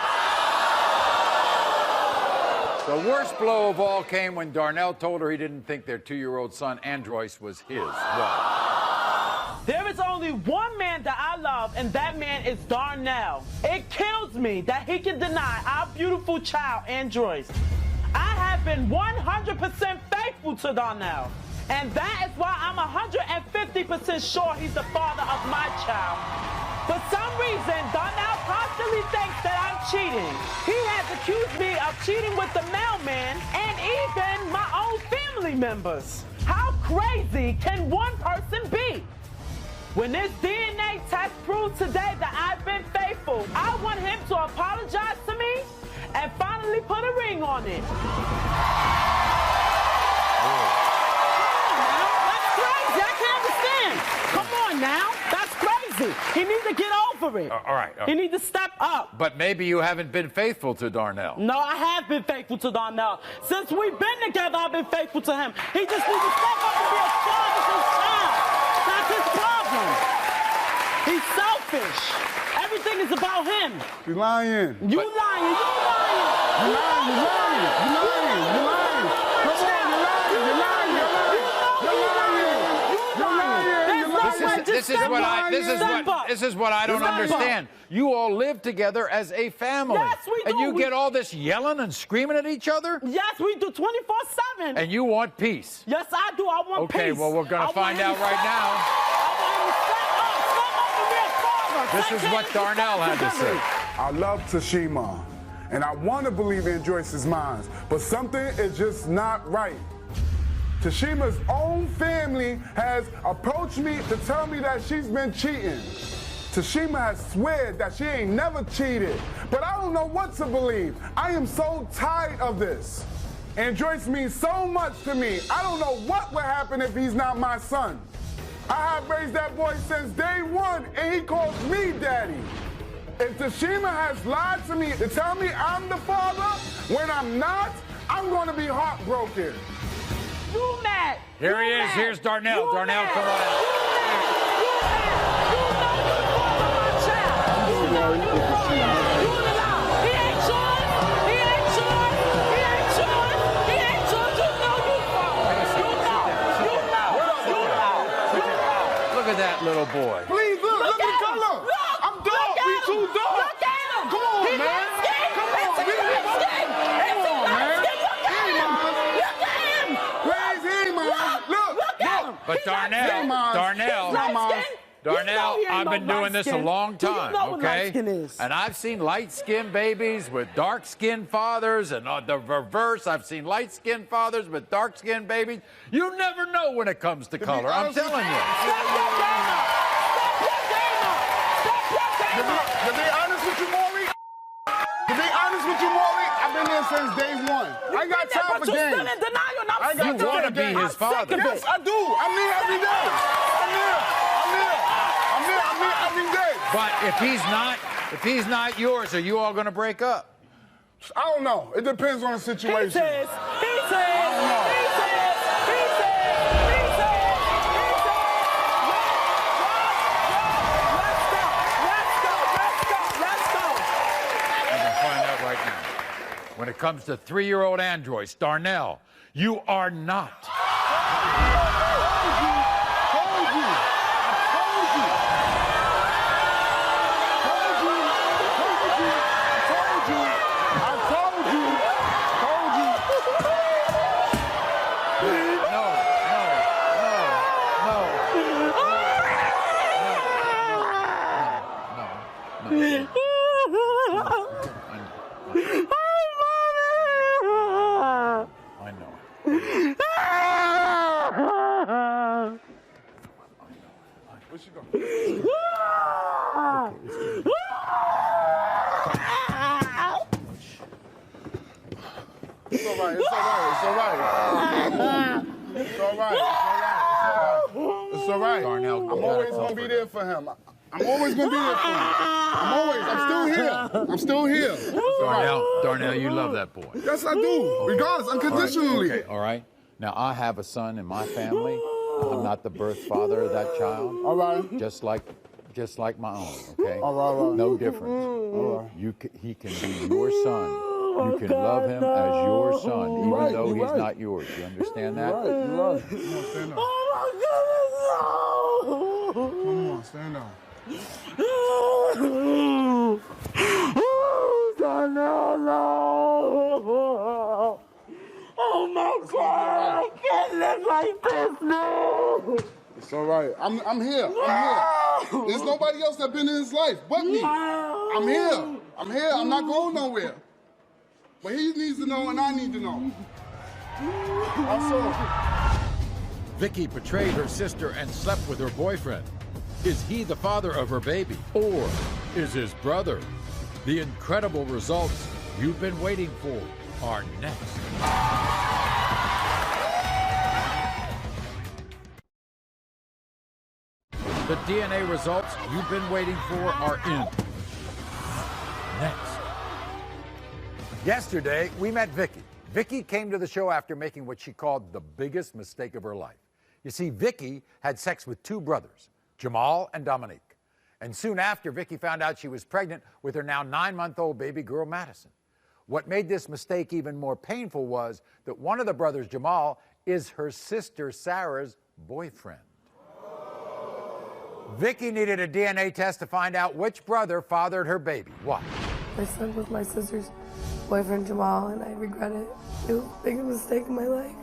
The worst blow of all came when Darnell told her he didn't think their 2-year-old son, Androis, was his. Well, there is only one man that I love, and that man is Darnell. It kills me that he can deny our beautiful child, Androis. I have been 100% faithful to Darnell, and that is why I'm 150% sure he's the father of my child. For some reason, Darnell constantly thinks that I'm cheating. He has accused me of cheating with the mailman and even my own family members. How crazy can one person be? When this DNA test proves today that I've been faithful, I want him to apologize to me and finally put a ring on it. That's crazy. I can't understand. Come on now. That's crazy. He needs to get over it. all right. He needs to step up. But maybe you haven't been faithful to Darnell. No, I have been faithful to Darnell. Since we've been together, I've been faithful to him. He just needs to step up and be a father to his child. That's his problem. He's selfish. Everything is about him. You lying. You lying. You lying. You lying. You lying. You lying. You lying. Come on, you lying. You lying. You lying. This is what I don't understand. You all live together as a family. Yes, we do. And you get all this yelling and screaming at each other? Yes, we do 24/7. And you want peace? Yes, I do. I want peace. Okay, well, we're going to find out right now. This is what Darnell had to say. I love Tashima, and I want to believe in Joyce's mine, but something is just not right. Tashima's own family has approached me to tell me that she's been cheating. Tashima has sweared that she ain't never cheated, but I don't know what to believe. I am so tired of this. And Joyce means so much to me. I don't know what would happen if he's not my son. I have raised that boy since day one, and he calls me daddy. If Tashima has lied to me to tell me I'm the father when I'm not, I'm going to be heartbroken. You mad? Here he is. Here's Darnell. Darnell, come on out. He ain't yours. boy. Please, look at the color. I'm dark. We too dark. Look at him. Come on, He man. got skin. Come on, He got skin. Come on, man. Look at him. Look at him. Where's he, man? Look at him. But Darnell, I've been doing this a long time, okay? And I've seen light-skinned babies with dark-skinned fathers, and the reverse, I've seen light-skinned fathers with dark-skinned babies. You never know when it comes to color, I'm telling you. To be honest with you, Maury, I've been there since day one. I ain't got time for games. You're still in denial, and I'm You want to be his father. Yes, I do. I'm here every day. I'm here every day. But if he's not yours, are you all going to break up? I don't know. It depends on the situation. He says. When it comes to 3-year-old androids, Darnell, you are not. Where's she going? It's all right. Darnell, I'm always going to be there for him. I'm still here. Darnell, you love that boy. Yes, I do. Regardless, unconditionally. All right. Now, I have a son in my family. I'm not the birth father of that child. All right. Just like my own, okay? All right. No difference. All right. He can be your son. You can love him as your son, even though he's not yours. You understand that? You're right. Come on, stand up. Come on, stand up. Oh my God! I can't live like this, no! It's all right. I'm here. There's nobody else that's been in his life but me. I'm here. I'm not going nowhere. But he needs to know and I need to know. Also, Vicky betrayed her sister and slept with her boyfriend. Is he the father of her baby? Or is his brother? The incredible results you've been waiting for are next. The DNA results you've been waiting for are in. Next. Yesterday, we met Vicky. Vicky came to the show after making what she called the biggest mistake of her life. You see, Vicky had sex with 2 brothers, Jamal and Dominique. And soon after, Vicky found out she was pregnant with her now 9-month-old baby girl, Madison. What made this mistake even more painful was that one of the brothers, Jamal, is her sister Sarah's boyfriend. Vicky needed a DNA test to find out which brother fathered her baby. What? My son was my sister's boyfriend, Jamal, and I regret it. It was the biggest mistake of my life.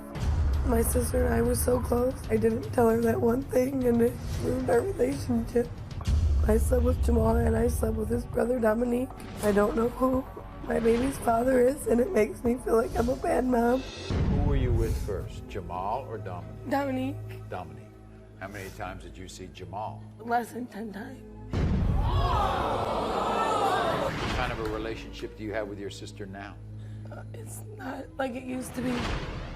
My sister and I were so close. I didn't tell her that one thing, and it ruined our relationship. I slept with Jamal, and I slept with his brother, Dominique. I don't know who my baby's father is, and it makes me feel like I'm a bad mom. Who were you with first, Jamal or Dominique? Dominique, Dominique. How many times did you see Jamal? less than 10 times. What kind of a relationship do you have with your sister now? It's not like it used to be.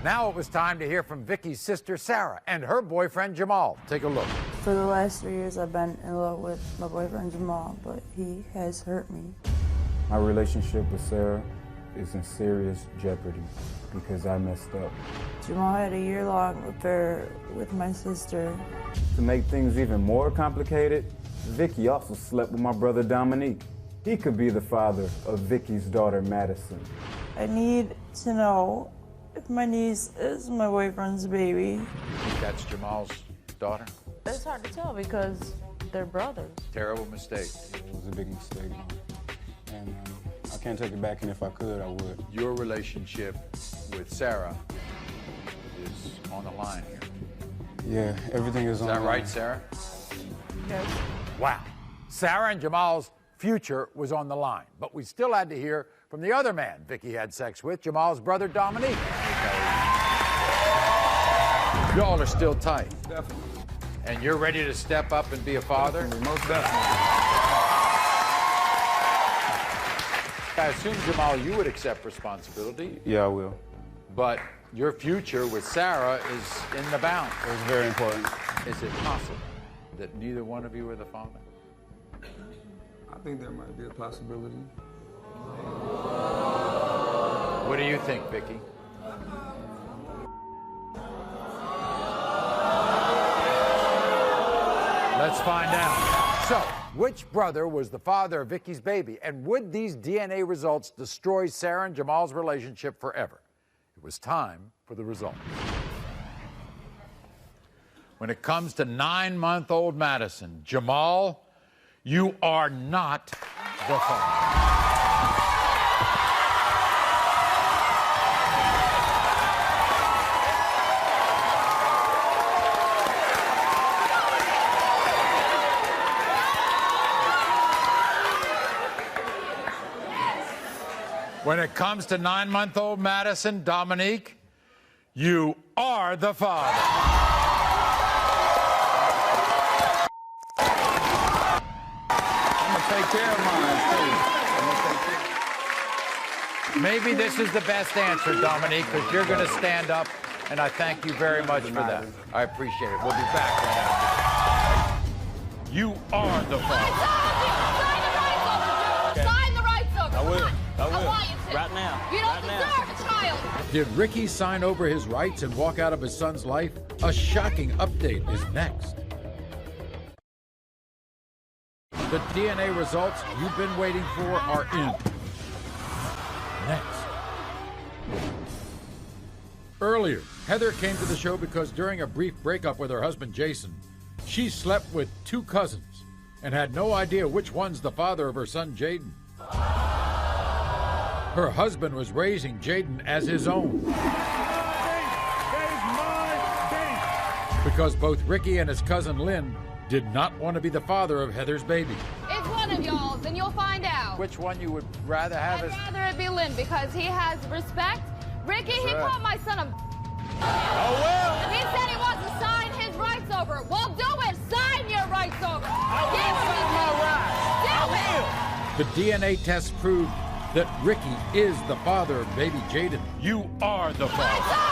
Now it was time to hear from Vicky's sister, Sarah, and her boyfriend, Jamal. Take a look. For the last 3 years, I've been in love with my boyfriend, Jamal, but he has hurt me. My relationship with Sarah is in serious jeopardy because I messed up. Jamal had a year-long affair with my sister. To make things even more complicated, Vicky also slept with my brother Dominique. He could be the father of Vicky's daughter, Madison. I need to know if my niece is my boyfriend's baby. Think that's Jamal's daughter? It's hard to tell because They're brothers. Terrible mistake. It was a big mistake, Mom. And I can't take it back, and if I could, I would. Your relationship with Sarah is on the line here. Yeah, everything is on the line. Is that right, Sarah? Yes. Wow. Sarah and Jamal's future was on the line, but we still had to hear from the other man Vicky had sex with, Jamal's brother Dominique. Y'all are still tight. Definitely. And you're ready to step up and be a father? Definitely, most definitely. I assume, Jamal, you would accept responsibility. Yeah, I will. But your future with Sarah is in the balance. It's very important. Is it possible that neither one of you are the father? I think there might be a possibility. What do you think, Vicky? Let's find out. So, which brother was the father of Vicky's baby? And would these DNA results destroy Sarah and Jamal's relationship forever? It was time for the results. When it comes to 9-month-old Madison, Jamal, you are not the father. When it comes to 9-month-old Madison, Dominique, you are the father. I'm gonna take care of mine, too. Maybe this is the best answer, Dominique, because you're going to stand up, and I thank you very much for that. I appreciate it. We'll be back right after this. You are the father. Sign the rights over. I will. I I will. want you to. Right now. You don't Right now. deserve a child. Did Ricky sign over his rights and walk out of his son's life? A shocking update is next. The DNA results you've been waiting for are in. Next. Earlier, Heather came to the show because during a brief breakup with her husband Jason, she slept with 2 cousins and had no idea which one's the father of her son Jaden. Her husband was raising Jaden as his own. Because both Ricky and his cousin Lynn did not want to be the father of Heather's baby. It's one of y'all's, and you'll find out. Which one you would rather have as... I'd rather it be Lynn because he has respect. Ricky, he Sure. called my son a... Oh, well. He said he wants to sign his rights over. Well, do it. Sign your rights over. Give him my rights. Do it. The DNA test proved that Ricky is the father of baby Jaden. You are the father.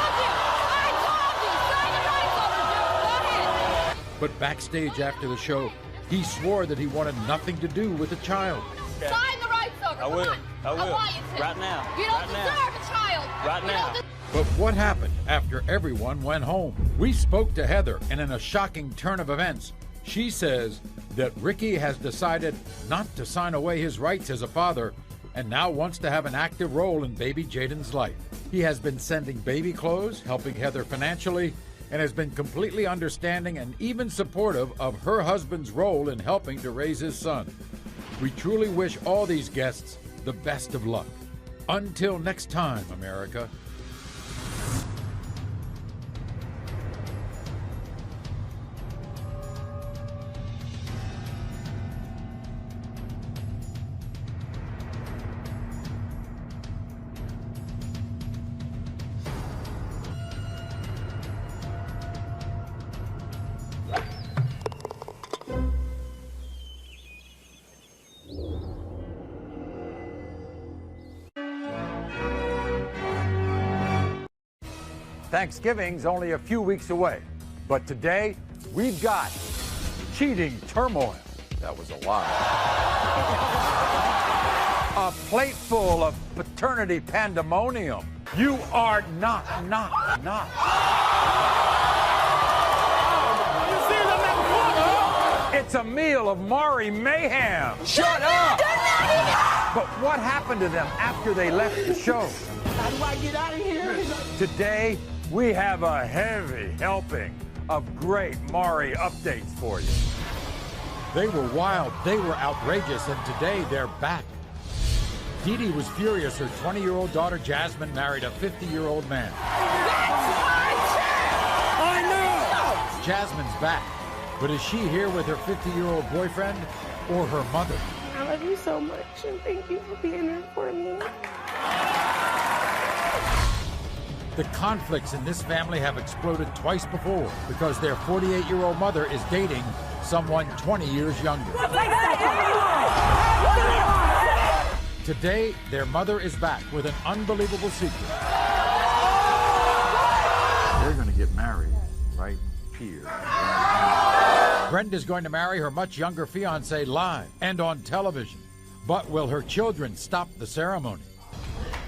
But backstage after the show, he swore that he wanted nothing to do with the child. Sign the rights over. I will. Come on. I will. want you to. Right now. You don't Right now. deserve a child. Right You now. don't But what happened after everyone went home? We spoke to Heather, and in a shocking turn of events, she says that Ricky has decided not to sign away his rights as a father and now wants to have an active role in baby Jaden's life. He has been sending baby clothes, helping Heather financially, and has been completely understanding and even supportive of her husband's role in helping to raise his son. We truly wish all these guests the best of luck. Until next time, America. Thanksgiving's only a few weeks away, but today we've got cheating turmoil. That was a lot. A plate full of paternity pandemonium. You are not. It's a meal of Maury mayhem. Shut up! But what happened to them after they left the show? How do I get out of here? Today, we have a heavy helping of great Maury updates for you. They were wild, they were outrageous, and today they're back. Dee Dee was furious her 20-year-old daughter Jasmine married a 50-year-old man. I know! Jasmine's back, but is she here with her 50-year-old boyfriend or her mother? I love you so much, and thank you for being there for me. The conflicts in this family have exploded twice before because their 48-year-old mother is dating someone 20 years younger. Today, their mother is back with an unbelievable secret. They're going to get married right here. Brenda's going to marry her much younger fiancé live and on television. But will her children stop the ceremony?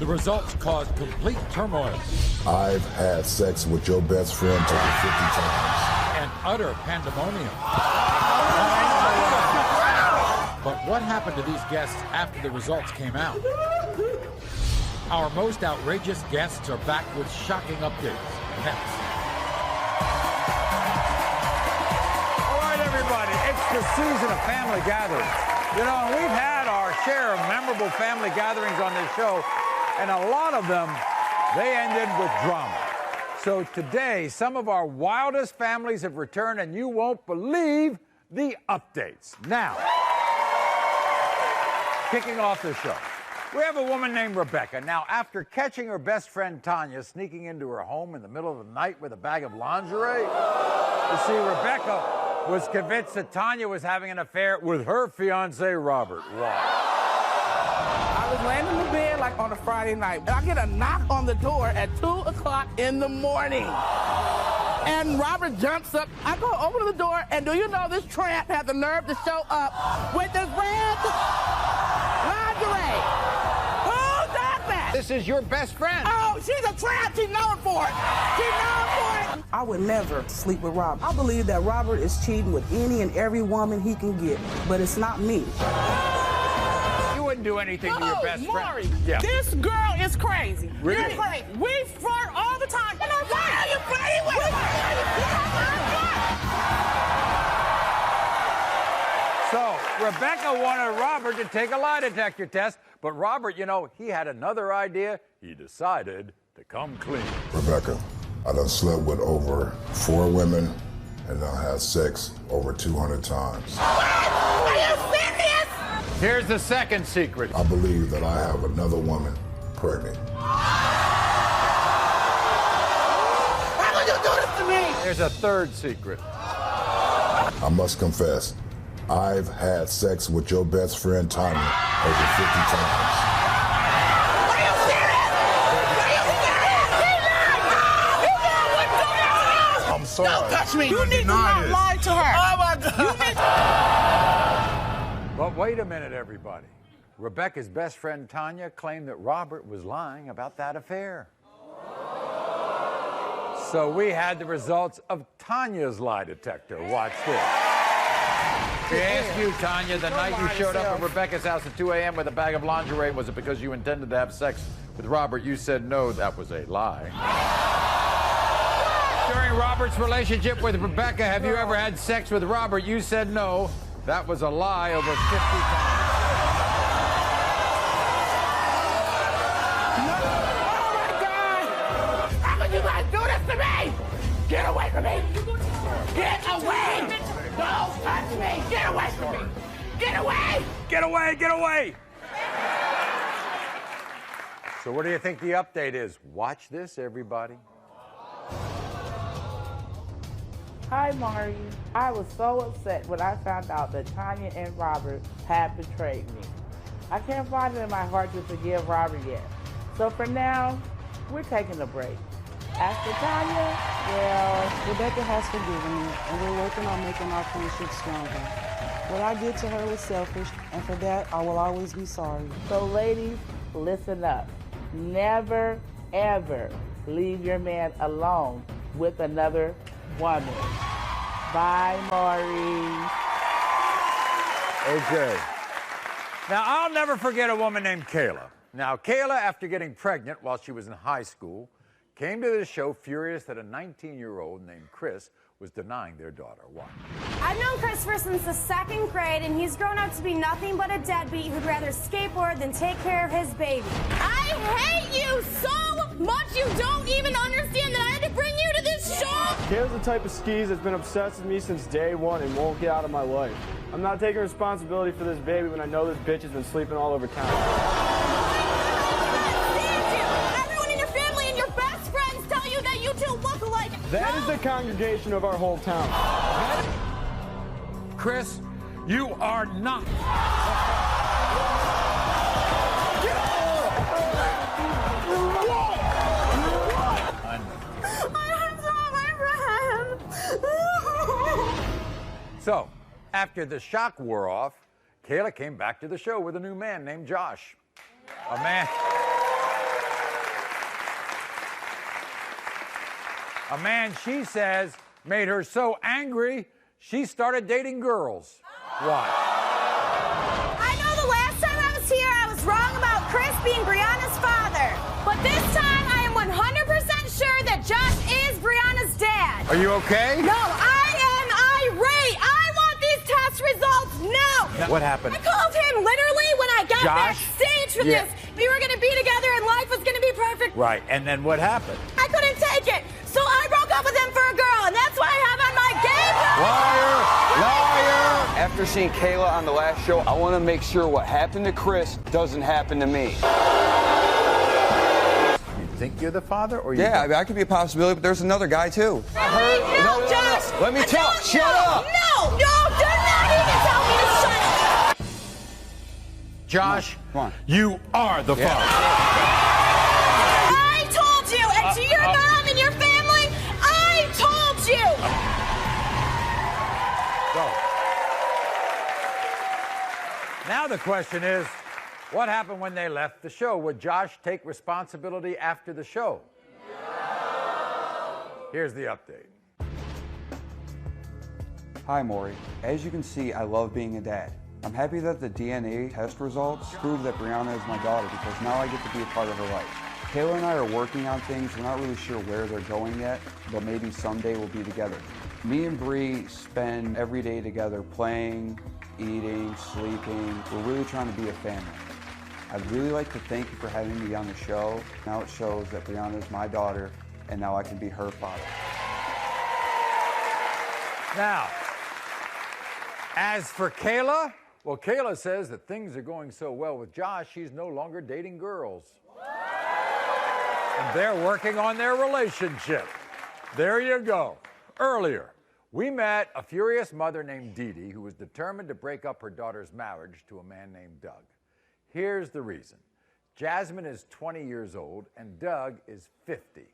The results caused complete turmoil. I've had sex with your best friend over 50 times. And utter pandemonium. But what happened to these guests after the results came out? Our most outrageous guests are back with shocking updates. Next. All right, everybody, it's the season of family gatherings. You know, and we've had our share of memorable family gatherings on this show, and a lot of them, they ended with drama. So today, some of our wildest families have returned, and you won't believe the updates. Now, kicking off the show, we have a woman named Rebecca. Now, after catching her best friend Tanya sneaking into her home in the middle of the night with a bag of lingerie, you see, Rebecca was convinced that Tanya was having an affair with her fiancé, Robert. Why? I was laying in the bed like on a Friday night, and I get a knock on the door at 2 o'clock in the morning. And Robert jumps up. I go open the door, and do you know this tramp had the nerve to show up with this red lingerie? Who does that? This is your best friend. Oh, she's a tramp. She's known for it. She's known for it. I would never sleep with Robert. I believe that Robert is cheating with any and every woman he can get, but it's not me. You wouldn't do anything to your best Maury, friend. Yeah. this girl is crazy. Really? You're crazy. We flirt all the time. Why are you flirting with her? So, Rebecca wanted Robert to take a lie detector test, but Robert, you know, he had another idea. He decided to come clean. Rebecca, I done slept with over 4 women and I had sex over 200 times. Are you serious? Here's the second secret. I believe that I have another woman pregnant. How could you do this to me? Here's a third secret. I must confess, I've had sex with your best friend Tanya over 50 times. Are you serious? Are you serious? I'm sorry. Don't touch me. You need to not lie to her. Oh my God. But wait a minute, everybody. Rebecca's best friend Tanya claimed that Robert was lying about that affair. So we had the results of Tanya's lie detector. Watch this. We asked you, Tanya, the night you showed up at Rebecca's house at 2 a.m. with a bag of lingerie, was it because you intended to have sex with Robert? You said no, that was a lie. During Robert's relationship with Rebecca, have you ever had sex with Robert? You said no, that was a lie over 50 times. How could you guys do this to me? Get away from me! Get away! Don't touch me! Get away from me! Get away! Get away, get away! So what do you think the update is? Watch this, everybody. Hi, Maury. I was so upset when I found out that Tanya and Robert had betrayed me. I can't find it in my heart to forgive Robert yet. So for now, we're taking a break. As for Tanya, well, Rebecca has forgiven me, and we're working on making our friendship stronger. What I did to her was selfish, and for that, I will always be sorry. so ladies, listen up. Never, ever leave your man alone with another woman. Bye, Maury. Okay. Now, I'll never forget a woman named Kayla. Now, Kayla, after getting pregnant while she was in high school, came to the show furious that a 19-year-old named Chris was denying their daughter. Watch. I've known Christopher since the 2nd grade, and he's grown up to be nothing but a deadbeat who'd rather skateboard than take care of his baby. I hate you so much you don't even understand that I had to bring you to this show! Kayla's the type of skis that's been obsessed with me since day one and won't get out of my life. I'm not taking responsibility for this baby when I know this bitch has been sleeping all over town. That is the congregation of our whole town. Chris, you are not. So, after the shock wore off, Kayla came back to the show with a new man named Josh. A man she says made her so angry, she started dating girls. Why? I know the last time I was here, I was wrong about Chris being Brianna's father. But this time, I am 100% sure that Josh is Brianna's dad. Are you okay? No, I am irate. I want these test results now. What happened? I called him literally when I got backstage for this. We were going to be together and life was going to be perfect. Right, and then what happened? I couldn't take it. So I broke up with him for a girl, and that's what I have on my game. Liar! After seeing Kayla on the last show, I want to make sure what happened to Chris doesn't happen to me. You think you're the father, or you? Yeah, I mean, I could be a possibility, but there's another guy too. No, Josh! Let me talk. Shut up! No, do not even tell me to shut up! Josh, come on. You are the father. I told you, and to your mom and your family, I told you! So, now the question is, what happened when they left the show? Would Josh take responsibility after the show? No. Here's the update. Hi, Maury. As you can see, I love being a dad. I'm happy that the DNA test results prove that Brianna is my daughter because now I get to be a part of her life. Kayla and I are working on things. We're not really sure where they're going yet, but maybe someday we'll be together. Me and Bree spend every day together playing, eating, sleeping. We're really trying to be a family. I'd really like to thank you for having me on the show. Now it shows that Brianna is my daughter, and now I can be her father. Now, as for Kayla, well, Kayla says that things are going so well with Josh, she's no longer dating girls. And they're working on their relationship. There you go. Earlier, we met a furious mother named Dee Dee who was determined to break up her daughter's marriage to a man named Doug. Here's the reason. Jasmine is 20 years old and Doug is 50.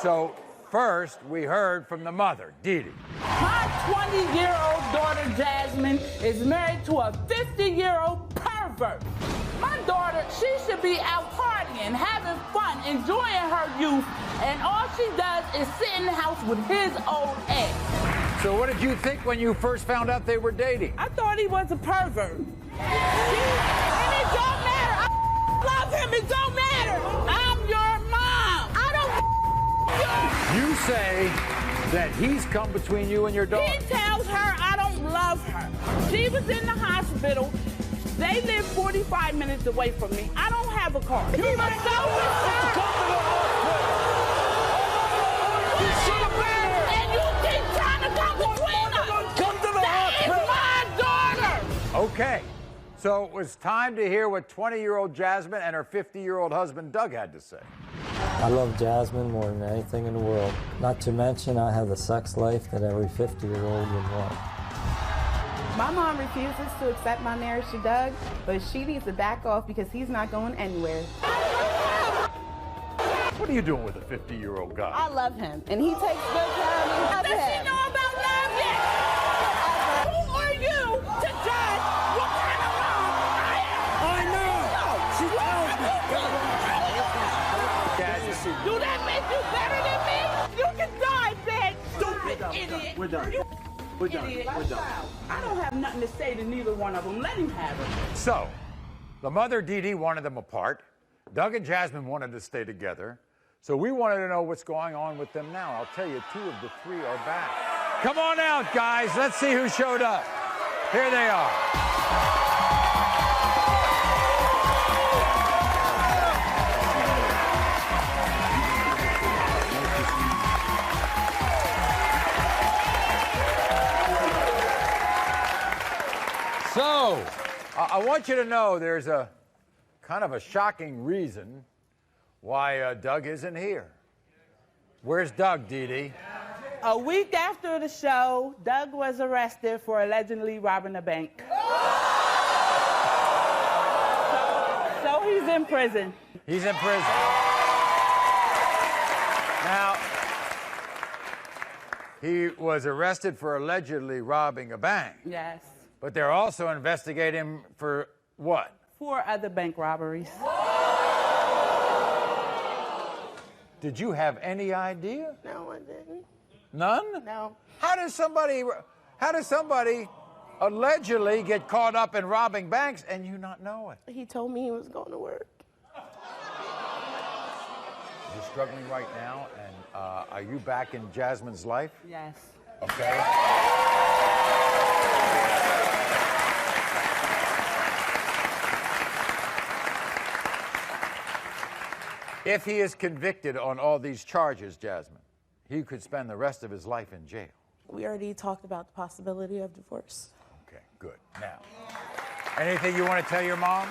So first, we heard from the mother, Dee Dee. My 20-year-old daughter, Jasmine, is married to a 50-year-old pervert. My daughter, she should be out partying, having fun, enjoying her youth, and all she does is sit in the house with his old ex. So what did you think when you first found out they were dating? I thought he was a pervert. And it don't matter. I love him. It don't matter. I'm your mom. I don't You say that he's come between you and your daughter. He tells her I don't love her. She was in the hospital. They live 45 minutes away from me. I don't have a car. You must go with her. And you keep trying to come between us. Come to the hospital. That is my daughter. Okay, so it was time to hear what 20-year-old Jasmine and her 50-year-old husband Doug had to say. I love Jasmine more than anything in the world. Not to mention I have the sex life that every 50-year-old would want. My mom refuses to accept my marriage to Doug, but she needs to back off because he's not going anywhere. What are you doing with a 50-year-old guy? I love him, and he takes good care of me. Does she know about love yet? Who are you to judge what kind of mom I am? I know. She tells me. Do that make you better than me? You can die, bitch. Stupid idiot. We're done. We're done. Idiot. We're done. I don't have nothing to say to neither one of them. Let him have it. So, the mother, Dee Dee, wanted them apart. Doug and Jasmine wanted to stay together, so we wanted to know what's going on with them now. I'll tell you, 2 of the 3 are back. Come on out, guys. Let's see who showed up. Here they are. So, I want you to know there's a kind of a shocking reason why Doug isn't here. Where's Doug, Dee Dee? A week after the show, Doug was arrested for allegedly robbing a bank. So he's in prison. He's in prison. Now, he was arrested for allegedly robbing a bank. Yes. But they're also investigating him for what? 4 other bank robberies. Did you have any idea? No, I didn't. None? No. How does somebody allegedly get caught up in robbing banks and you not know it? He told me he was going to work. You're struggling right now, and are you back in Jasmine's life? Yes. Okay. If he is convicted on all these charges, Jasmine, he could spend the rest of his life in jail. We already talked about the possibility of divorce. Okay, good. Now, anything you want to tell your mom?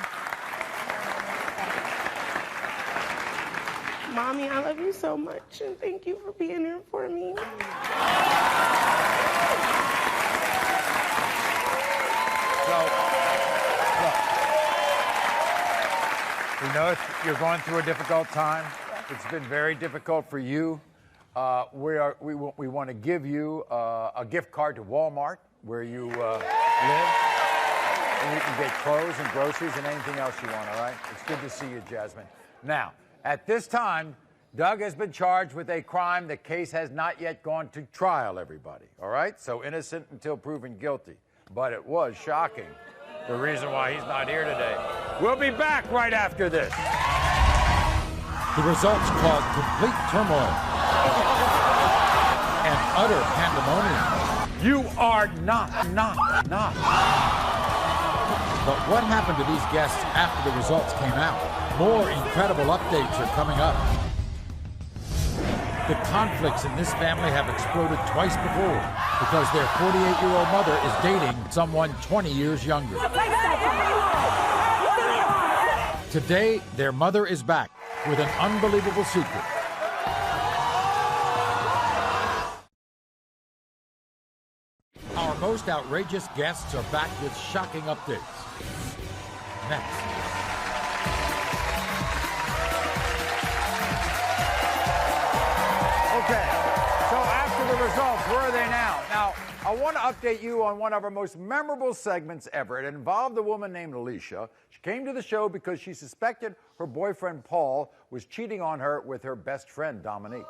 Mommy, I love you so much, and thank you for being here for me. We know you're going through a difficult time. It's been very difficult for you. We want to give you a gift card to Walmart where you live. And you can get clothes and groceries and anything else you want, all right? It's good to see you, Jasmine. Now, at this time, Doug has been charged with a crime. The case has not yet gone to trial, everybody, all right? So innocent until proven guilty. But it was shocking, the reason why he's not here today. We'll be back right after this. The results caused complete turmoil and utter pandemonium. You are not. But what happened to these guests after the results came out? More incredible updates are coming up. The conflicts in this family have exploded twice before because their 48-year-old mother is dating someone 20 years younger. Today, their mother is back with an unbelievable secret. Our most outrageous guests are back with shocking updates. Next. Okay, so after the results, where are they now? Now, I want to update you on one of our most memorable segments ever. It involved a woman named Alicia. She came to the show because she suspected her boyfriend, Paul, was cheating on her with her best friend, Dominique.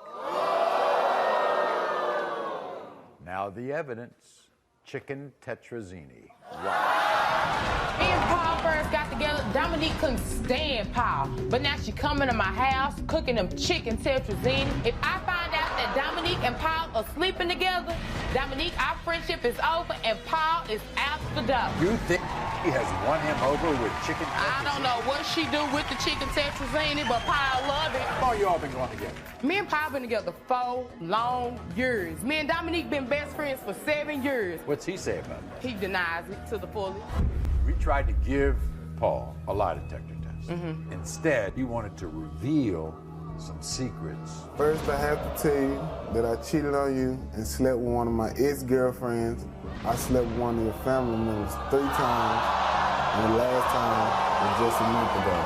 Now the evidence, chicken tetrazzini. Wow. Me and Paul first got together, Dominique couldn't stand Paul. But now she coming to my house, cooking them chicken tetrazzini. If I find out that Dominique and Paul are sleeping together, Dominique, our friendship is over and Paul is out the door. You think he has won him over with chicken tetrazzini? I don't know what she do with the chicken tetrazzini, but Paul love it. How long you all been going together? Me and Paul been together 4 long years. Me and Dominique been best friends for 7 years. What's he say about that? He denies it to the fullest. We tried to give Paul a lie detector test. Instead, he wanted to reveal some secrets. First, I have to tell you that I cheated on you and slept with one of my ex-girlfriends. I slept with one of your family members 3 times, and the last time was just a month ago.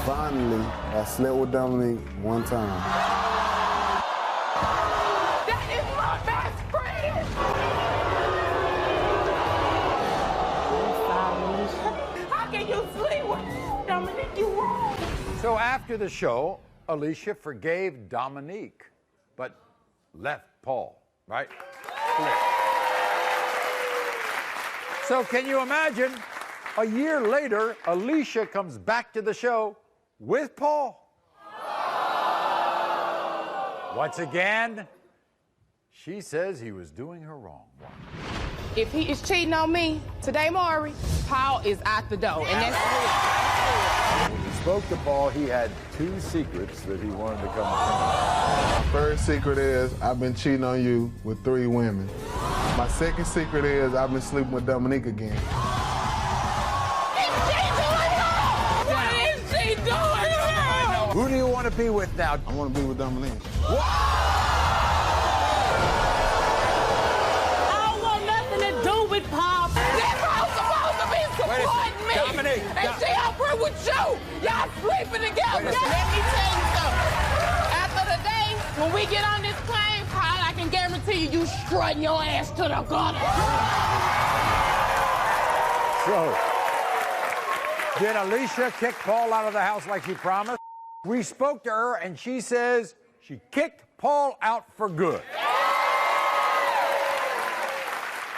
Finally, I slept with Dominique 1 time. That is my best friend! How can you sleep with Dominique? You wrong. So after the show, Alicia forgave Dominique, but left Paul, right? So can you imagine, a year later, Alicia comes back to the show with Paul. Once again, she says he was doing her wrong. If he is cheating on me today, Maury, Paul is out the door, and that's real. When he spoke to Paul, he had 2 secrets that he wanted to come clean. My first secret is I've been cheating on you with 3 women. My second secret is I've been sleeping with Dominique again. Who do you want to be with now? I want to be with Dominique. I don't want nothing to do with Pop. That's supposed to be supporting me. Dominique. And she out here with you. Y'all sleeping together. Let me tell you something. After the day, when we get on this plane, Paul, I can guarantee you strutting your ass to the gutter. So, did Alicia kick Paul out of the house like she promised? We spoke to her, and she says she kicked Paul out for good.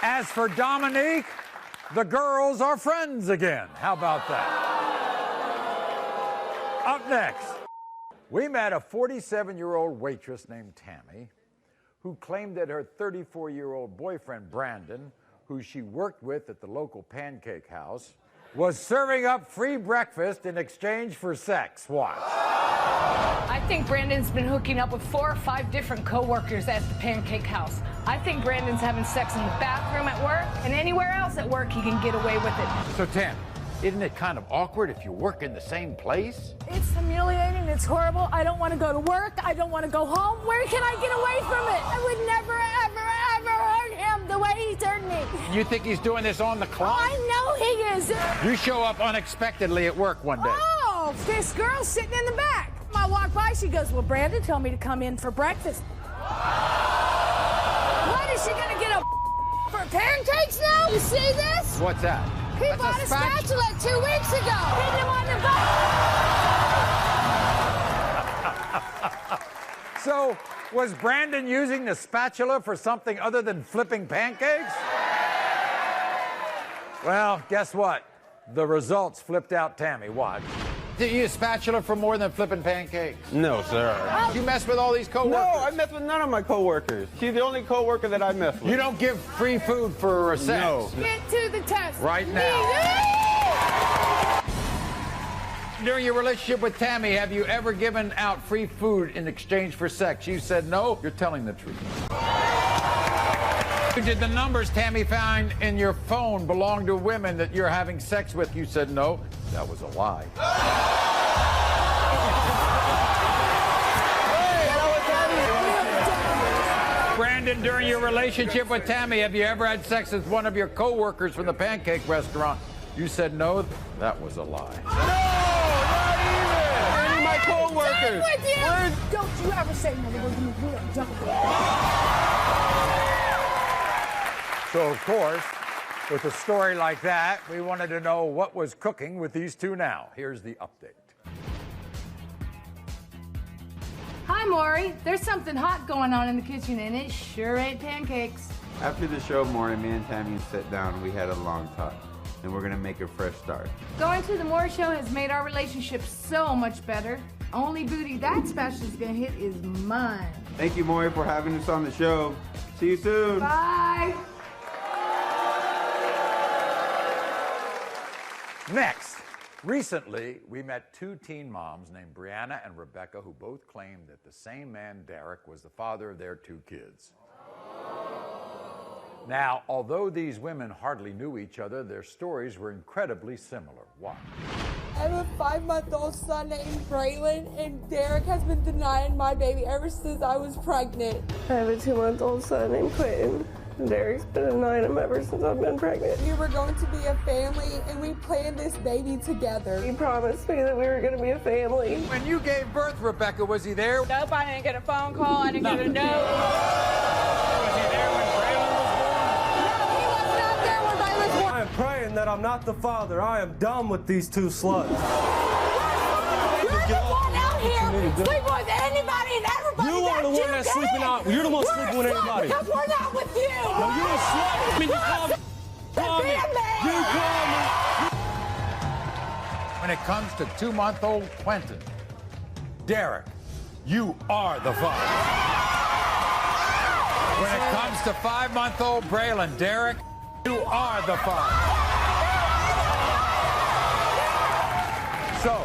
As for Dominique, the girls are friends again. How about that? Up next, we met a 47-year-old waitress named Tammy who claimed that her 34-year-old boyfriend, Brandon, who she worked with at the local pancake house, was serving up free breakfast in exchange for sex. Watch. I think Brandon's been hooking up with 4 or 5 different co-workers at the pancake house. I think Brandon's having sex in the bathroom at work, and anywhere else at work he can get away with it. So, Tam, isn't it kind of awkward if you work in the same place? It's humiliating. It's horrible. I don't want to go to work. I don't want to go home. Where can I get away from it? I would never, ever, ever hurt him the way he's hurt me. You think he's doing this on the clock? I know he is. You show up unexpectedly at work one day. Oh, this girl's sitting in the back. I walk by, she goes, well, Brandon told me to come in for breakfast. What, is she going to get a for pancakes now? You see this? What's that? He bought a spatula 2 weeks ago. He didn't want to buy. So, was Brandon using the spatula for something other than flipping pancakes? Well, guess what? The results flipped out Tammy. Watch. Did you use a spatula for more than flipping pancakes? No, sir. You mess with all these coworkers? No, I mess with none of my coworkers. She's the only coworker that I mess with. You don't give free food for sex? No. Get to the test. Right now. During your relationship with Tammy, have you ever given out free food in exchange for sex? You said no. You're telling the truth. Did the numbers Tammy found in your phone belong to women that you're having sex with? You said no. That was a lie. Brandon, during your relationship with Tammy, have you ever had sex with one of your co-workers from the pancake restaurant? You said no. That was a lie. No, not even. Any of my co-workers. Don't you ever say no. So, of course, with a story like that, we wanted to know what was cooking with these two now. Here's the update. Hi, Maury. There's something hot going on in the kitchen, and it sure ain't pancakes. After the show, Maury, me and Tammy sat down and we had a long talk, and we're gonna make a fresh start. Going to the Maury show has made our relationship so much better. Only booty that special's gonna hit is mine. Thank you, Maury, for having us on the show. See you soon. Bye. Next, recently, we met 2 teen moms named Brianna and Rebecca who both claimed that the same man, Derek, was the father of their 2 kids. Now, although these women hardly knew each other, their stories were incredibly similar. Why? I have a 5-month-old son named Braylon, and Derek has been denying my baby ever since I was pregnant. I have a 2-month-old son named Quentin. Derek's been denying him ever since I've been pregnant. We were going to be a family, and we planned this baby together. He promised me that we were going to be a family. When you gave birth, Rebecca, was he there? Nope, I didn't get a phone call. I didn't get a note. Was he there when Braylon was born? No, he was not there when Braylon was born. I am praying that I'm not the father. I am done with these 2 sluts. You're the one out here sleeping with anybody and everybody. You are the one that's sleeping out. You're the one sleeping with everybody. Because we're not with you. No, you're a slut. I mean, you call me. You call me. When it comes to 2-month-old Quentin, Derek, you are the father. When it comes to 5-month-old Braylon, Derek, you are the father. So,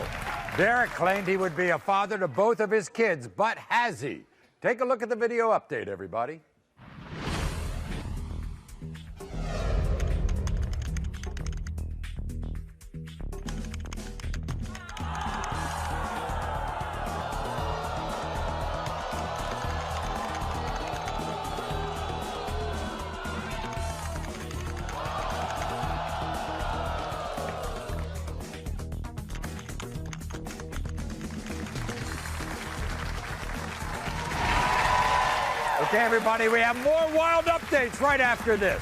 Derek claimed he would be a father to both of his kids, but has he? Take a look at the video update, everybody. Okay, everybody, we have more wild updates right after this.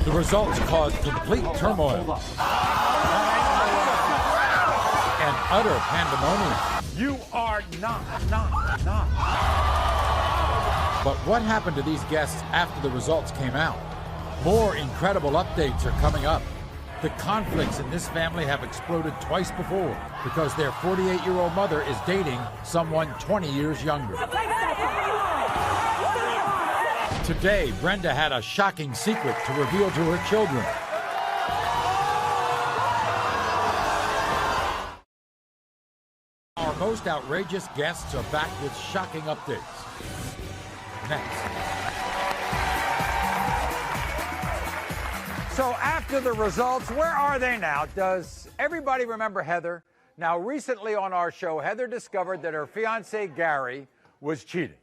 The results caused complete turmoil and utter pandemonium. You are not. But what happened to these guests after the results came out? More incredible updates are coming up. The conflicts in this family have exploded twice before because their 48-year-old mother is dating someone 20 years younger. Today, Brenda had a shocking secret to reveal to her children. Our most outrageous guests are back with shocking updates. Next. So after the results, where are they now? Does everybody remember Heather? Now, recently on our show, Heather discovered that her fiance, Gary, was cheating.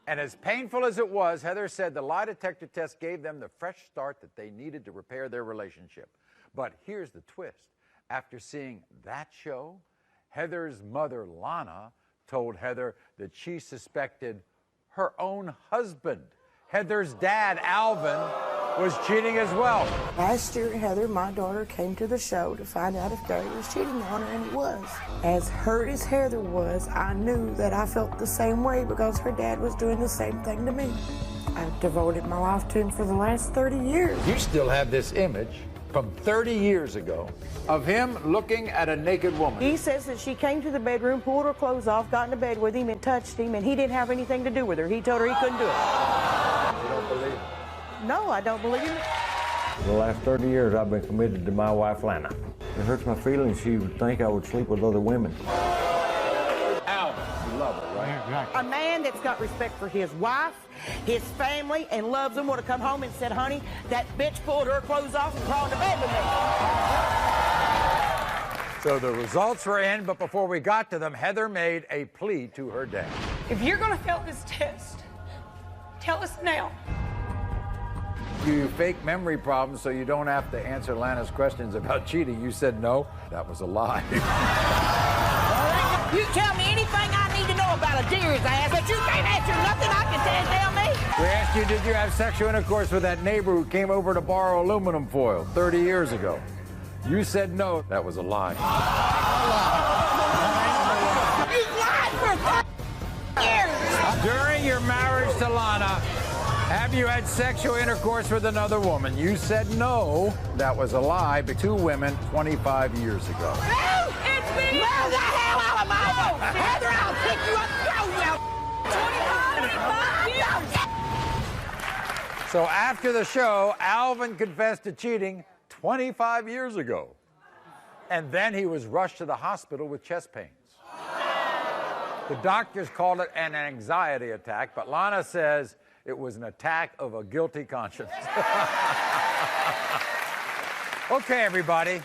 And as painful as it was, Heather said the lie detector test gave them the fresh start that they needed to repair their relationship. But here's the twist. After seeing that show, Heather's mother, Lana, told Heather that she suspected her own husband, Heather's dad, Alvin, was cheating as well. Last year, Heather, my daughter, came to the show to find out if Gary was cheating on her, and he was. As hurt as Heather was, I knew that I felt the same way because her dad was doing the same thing to me. I've devoted my life to him for the last 30 years. You still have this image from 30 years ago of him looking at a naked woman. He says that she came to the bedroom, pulled her clothes off, got into bed with him, and touched him, and he didn't have anything to do with her. He told her he couldn't do it. You don't believe it? No, I don't believe it. For the last 30 years, I've been committed to my wife, Lana. It hurts my feelings. She would think I would sleep with other women. Alvin, you love her, right? Exactly. A man that's got respect for his wife, his family, and loves them would have come home and said, honey, that bitch pulled her clothes off and crawled to bed with me. So the results were in, but before we got to them, Heather made a plea to her dad. If you're going to fail this test, tell us now. You fake memory problems so you don't have to answer Lana's questions about cheating. You said no. That was a lie. You tell me anything I need to know about a deer's ass, but you can't answer nothing I can tell me. We asked you, did you have sexual intercourse with that neighbor who came over to borrow aluminum foil 30 years ago? You said no. That was a lie. You lied for 30 years. During your marriage to Lana, have you had sexual intercourse with another woman? You said no. That was a lie. But 2 women 25 years ago. No, it's me. Where the hell out of my house? Heather, I'll pick you up. So after the show, Alvin confessed to cheating 25 years ago. And then he was rushed to the hospital with chest pains. The doctors called it an anxiety attack, but Lana says it was an attack of a guilty conscience. Okay, everybody.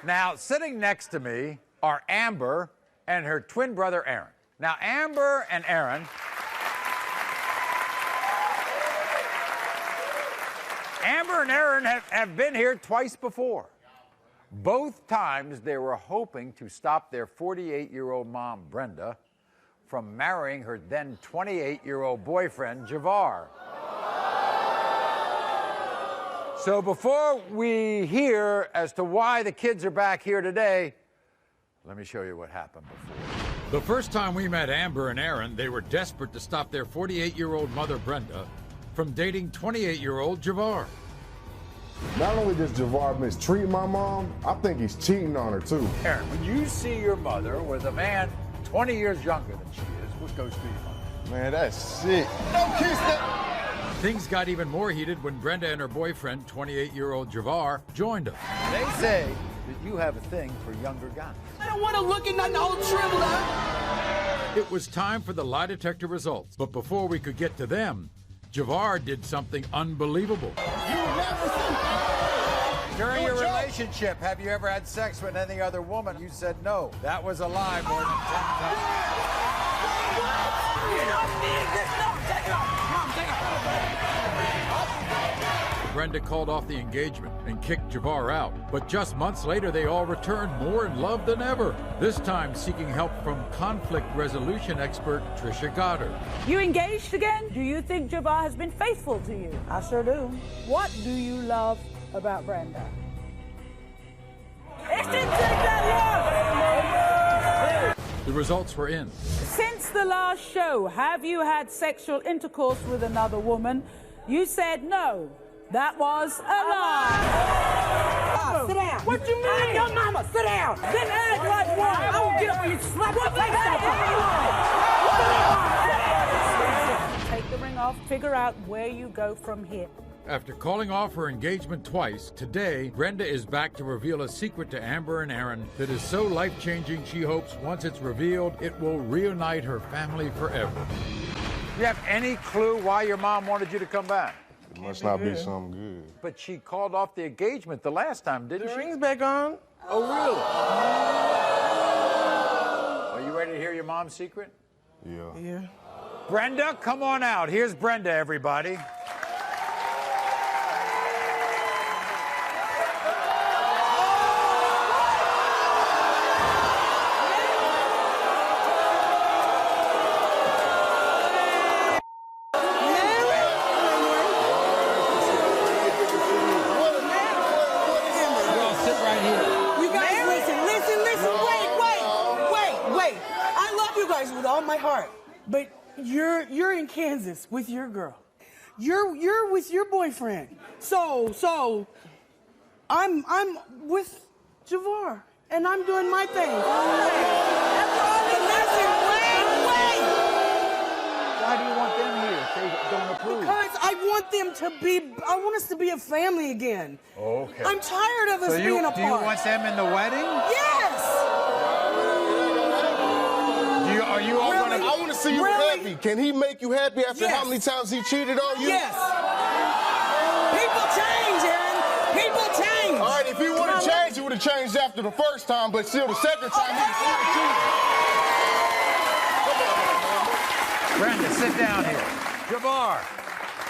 Now, sitting next to me are Amber and her twin brother, Aaron. Now, Amber and Aaron have been here twice before. Both times they were hoping to stop their 48-year-old mom, Brenda, from marrying her then 28-year-old boyfriend, Javar. So before we hear as to why the kids are back here today, let me show you what happened before. The first time we met Amber and Aaron, they were desperate to stop their 48-year-old mother, Brenda, from dating 28-year-old Javar. Not only does Javar mistreat my mom, I think he's cheating on her too. Aaron, when you see your mother with a man 20 years younger than she is, what goes through your mind? Man, that's sick. Don't kiss that. Things got even more heated when Brenda and her boyfriend, 28-year-old Javar, joined them. They say that you have a thing for younger guys. I don't want to look at nothing all shriveled up. It was time for the lie detector results, but before we could get to them, Javar did something unbelievable. During your relationship, have you ever had sex with any other woman? You said no. That was a lie more than 10 times. You don't need this. No, take it off. Mom, take it off. Brenda called off the engagement and kicked Javar out. But just months later, they all returned more in love than ever. This time seeking help from conflict resolution expert Trisha Goddard. You engaged again? Do you think Javar has been faithful to you? I sure do. What do you love about Brenda? It didn't take that long! The results were in. Since the last show, have you had sexual intercourse with another woman? You said no. That was a lie. Sit down. What you mean? I'm your mama. Sit down. Then act like one. I will get up when you slap the face off. Take the ring off. Figure out where you go from here. After calling off her engagement twice, today, Brenda is back to reveal a secret to Amber and Aaron that is so life-changing she hopes once it's revealed, it will reunite her family forever. Do you have any clue why your mom wanted you to come back? It must not be something good. But she called off the engagement the last time, didn't she? The ring's back on. Oh, really? Are you ready to hear your mom's secret? Yeah. Brenda, come on out. Here's Brenda, everybody. My heart, but you're in Kansas with your girl. You're with your boyfriend. So I'm with Javar and I'm doing my thing. Listen, wait. Why do you want them here if they don't approve? Because I want us to be a family again. Okay. I'm tired of us being apart. Do you want them in the wedding? Yes. Are you all I want to see you happy. Can he make you happy after how many times he cheated on you? Yes. People change, Aaron. People change. All right, if he would have changed, he would have changed after the first time, but still the second time he still cheated. Brenda, sit down here. Javar.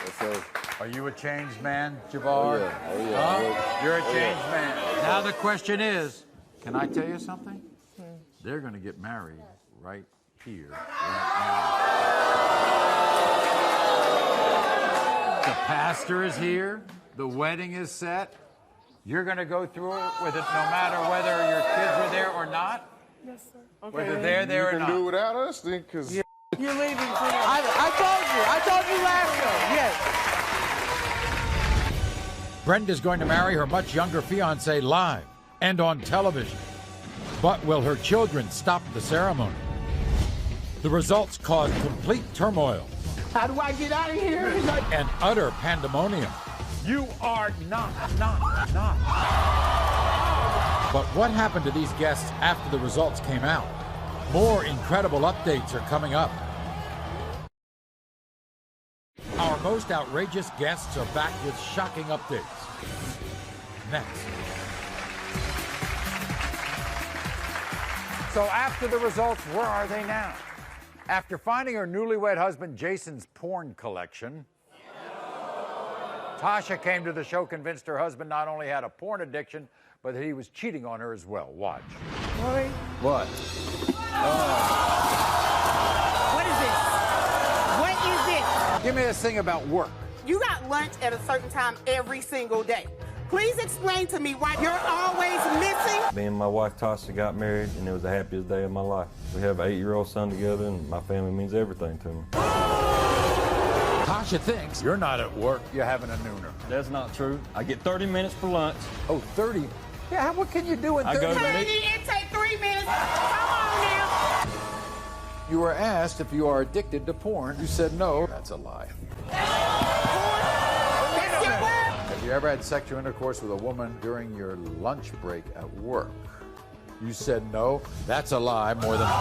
Yes, sir. Are you a changed man, Javar? Oh, yeah. You're a changed man. Now the question is, can I tell you something? They're going to get married right here, right now. The pastor is here. The wedding is set. You're going to go through it with it no matter whether your kids are there or not? Yes, sir. Okay. Whether they're there or not. You can do without us then, because... Yeah. You're leaving too. I told you last show. Yes. Brenda's going to marry her much younger fiancé live and on television. But will her children stop the ceremony? The results caused complete turmoil. How do I get out of here? And utter pandemonium. You are not. But what happened to these guests after the results came out? More incredible updates are coming up. Our most outrageous guests are back with shocking updates. Next. So after the results, where are they now? After finding her newlywed husband Jason's porn collection, Tasha came to the show convinced her husband not only had a porn addiction, but that he was cheating on her as well. Watch. Maury? What? What is this? What is this? Give me this thing about work. You got lunch at a certain time every single day. Please explain to me why you're always missing. Me and my wife Tasha got married, and it was the happiest day of my life. We have an 8-year-old son together, and my family means everything to me. Tasha Tasha thinks you're not at work, you're having a nooner. That's not true. I get 30 minutes for lunch. Oh, 30? Yeah, what can you do in 30 minutes? It take 3 minutes. Come on now. You were asked if you are addicted to porn. You said no. That's a lie. Have you ever had sexual intercourse with a woman during your lunch break at work? You said no. That's a lie more than 5.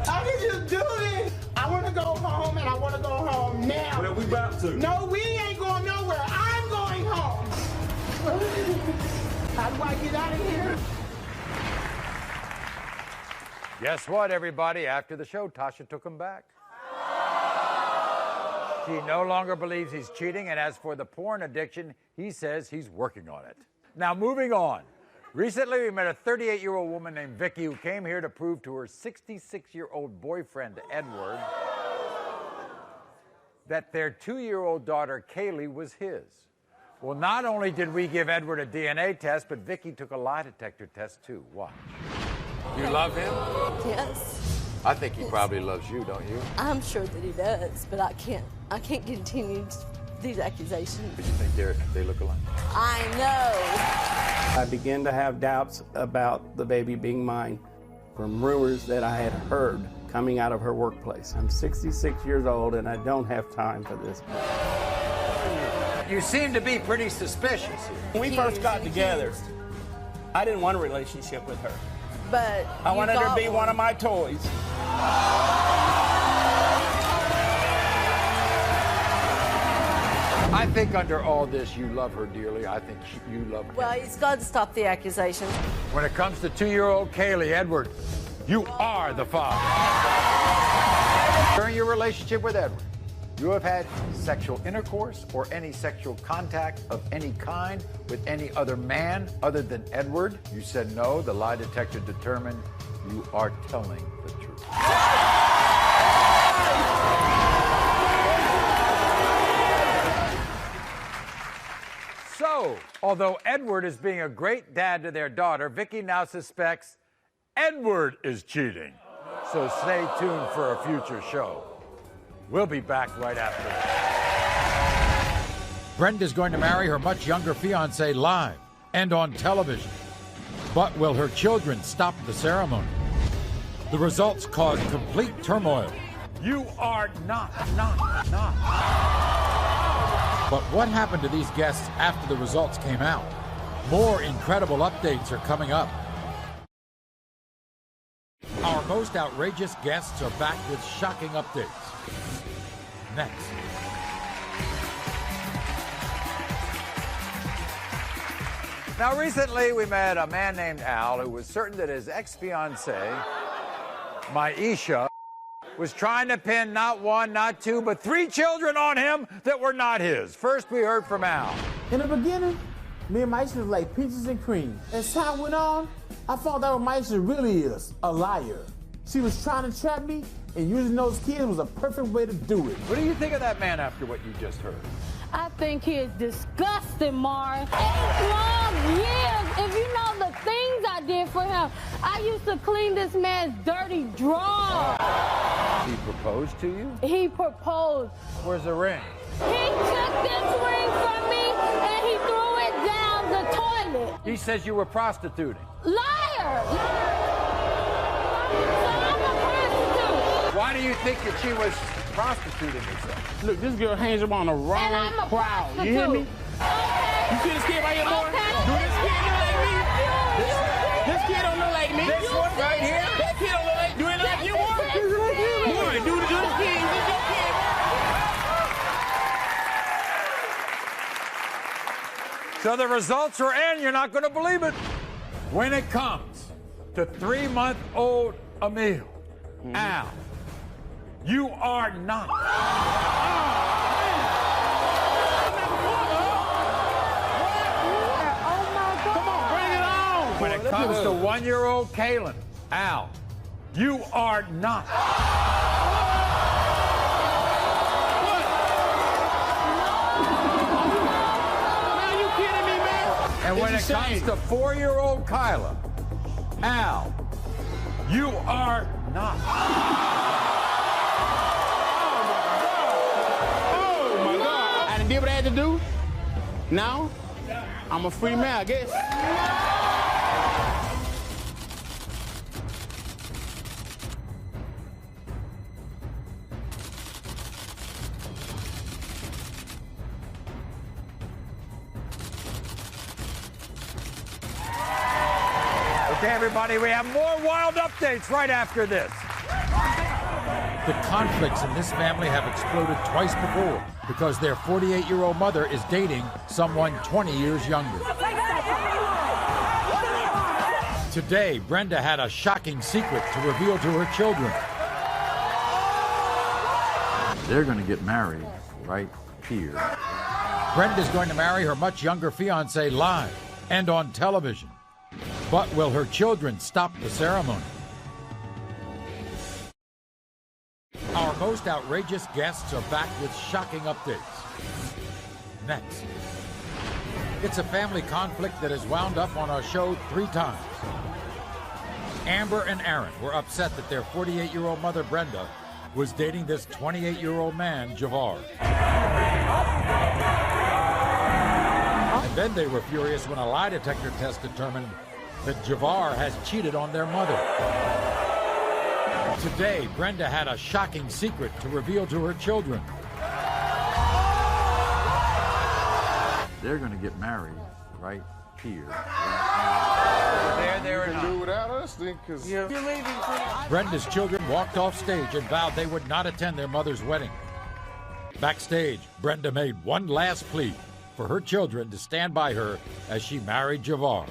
How did you do this? I want to go home, and I want to go home now. Well, we about to. No, we ain't going nowhere. I'm going home. How do I get out of here? Guess what, everybody? After the show, Tasha took him back. She no longer believes he's cheating, and as for the porn addiction, he says he's working on it. Now, moving on. Recently, we met a 38-year-old woman named Vicky who came here to prove to her 66-year-old boyfriend, Edward, that their 2-year-old daughter, Kaylee, was his. Well, not only did we give Edward a DNA test, but Vicky took a lie detector test, too. Watch. You love him? Yes. I think he probably loves you, don't you? I'm sure that he does, but I can't continue these accusations. But you think they look alike? I know. I began to have doubts about the baby being mine from rumors that I had heard coming out of her workplace. I'm 66 years old and I don't have time for this. You seem to be pretty suspicious here. When we first got together, I didn't want a relationship with her. But I wanted her to be one of my toys. I think under all this, you love her dearly. I think you love her. Well, he's got to stop the accusations. When it comes to 2-year-old Kaylee, Edward, you are the father. During your relationship with Edward, you have had sexual intercourse or any sexual contact of any kind with any other man other than Edward? You said no. The lie detector determined you are telling the truth. So, although Edward is being a great dad to their daughter, Vicky now suspects Edward is cheating. So stay tuned for a future show. We'll be back right after this. Brenda's going to marry her much younger fiancé live and on television. But will her children stop the ceremony? The results caused complete turmoil. You are not. But what happened to these guests after the results came out? More incredible updates are coming up. Our most outrageous guests are back with shocking updates. Next. Now, recently we met a man named Al who was certain that his ex-fiancée, Maisha, was trying to pin not 1, not 2, but 3 children on him that were not his. First, we heard from Al. In the beginning, me and Maisha was like peaches and cream. As time went on, I found out what Maisha really is, a liar. She was trying to trap me, and using those kids was a perfect way to do it. What do you think of that man after what you just heard? I think he is disgusting, Maury. 8 long years. If you know the things I did for him, I used to clean this man's dirty drawers. He proposed to you? He proposed. Where's the ring? He took this ring from me and he threw it down the toilet. He says you were prostituting. Liar! Why do you think that she was prostituting herself? Look, this girl hangs around the wrong crowd. You hear me? Okay. You see this kid right here, boy? Okay. Do this kid look like me? This kid don't look like me. This one right here? That kid don't look like. Do it look like you, boy? Boy, do this kid. This your kid. So the results are in. You're not going to believe it. When it comes to 3-month-old Emil, Al, you are not. Come on, bring it on. When it comes to 1-year-old Kaylin, Al, you are not. Man, you kidding me, man? And when it comes to 4-year-old Kyla, Al, you are not. Oh, done did what I had to do. Now, I'm a free man, I guess. Okay, everybody, we have more wild updates right after this. The conflicts in this family have exploded twice before because their 48-year-old mother is dating someone 20 years younger. Today, Brenda had a shocking secret to reveal to her children. They're going to get married right here. Brenda's going to marry her much younger fiance live and on television. But will her children stop the ceremony? Our most outrageous guests are back with shocking updates. Next. It's a family conflict that has wound up on our show 3 times. Amber and Aaron were upset that their 48-year-old mother, Brenda, was dating this 28-year-old man, Javar. And then they were furious when a lie detector test determined that Javar has cheated on their mother. Today, Brenda had a shocking secret to reveal to her children. They're going to get married right here. You can do without us, then, because you're leaving. Brenda's children walked off stage and vowed they would not attend their mother's wedding. Backstage, Brenda made one last plea for her children to stand by her as she married Javar.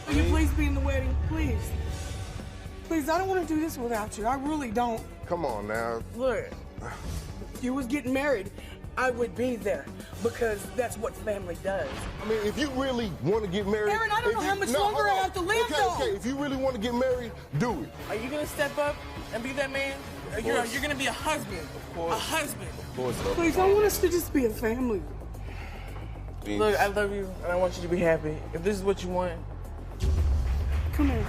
Will you please be in the wedding? Please. Please, I don't want to do this without you. I really don't. Come on now. Look, if you was getting married, I would be there because that's what family does. I mean, if you really want to get married... Aaron, I don't know how much longer I have to live, though. Okay, if you really want to get married, do it. Are you going to step up and be that man? You're going to be a husband. Of course. A husband. Of course. Please, I want us to just be a family. Look, I love you, and I want you to be happy. If this is what you want, come here.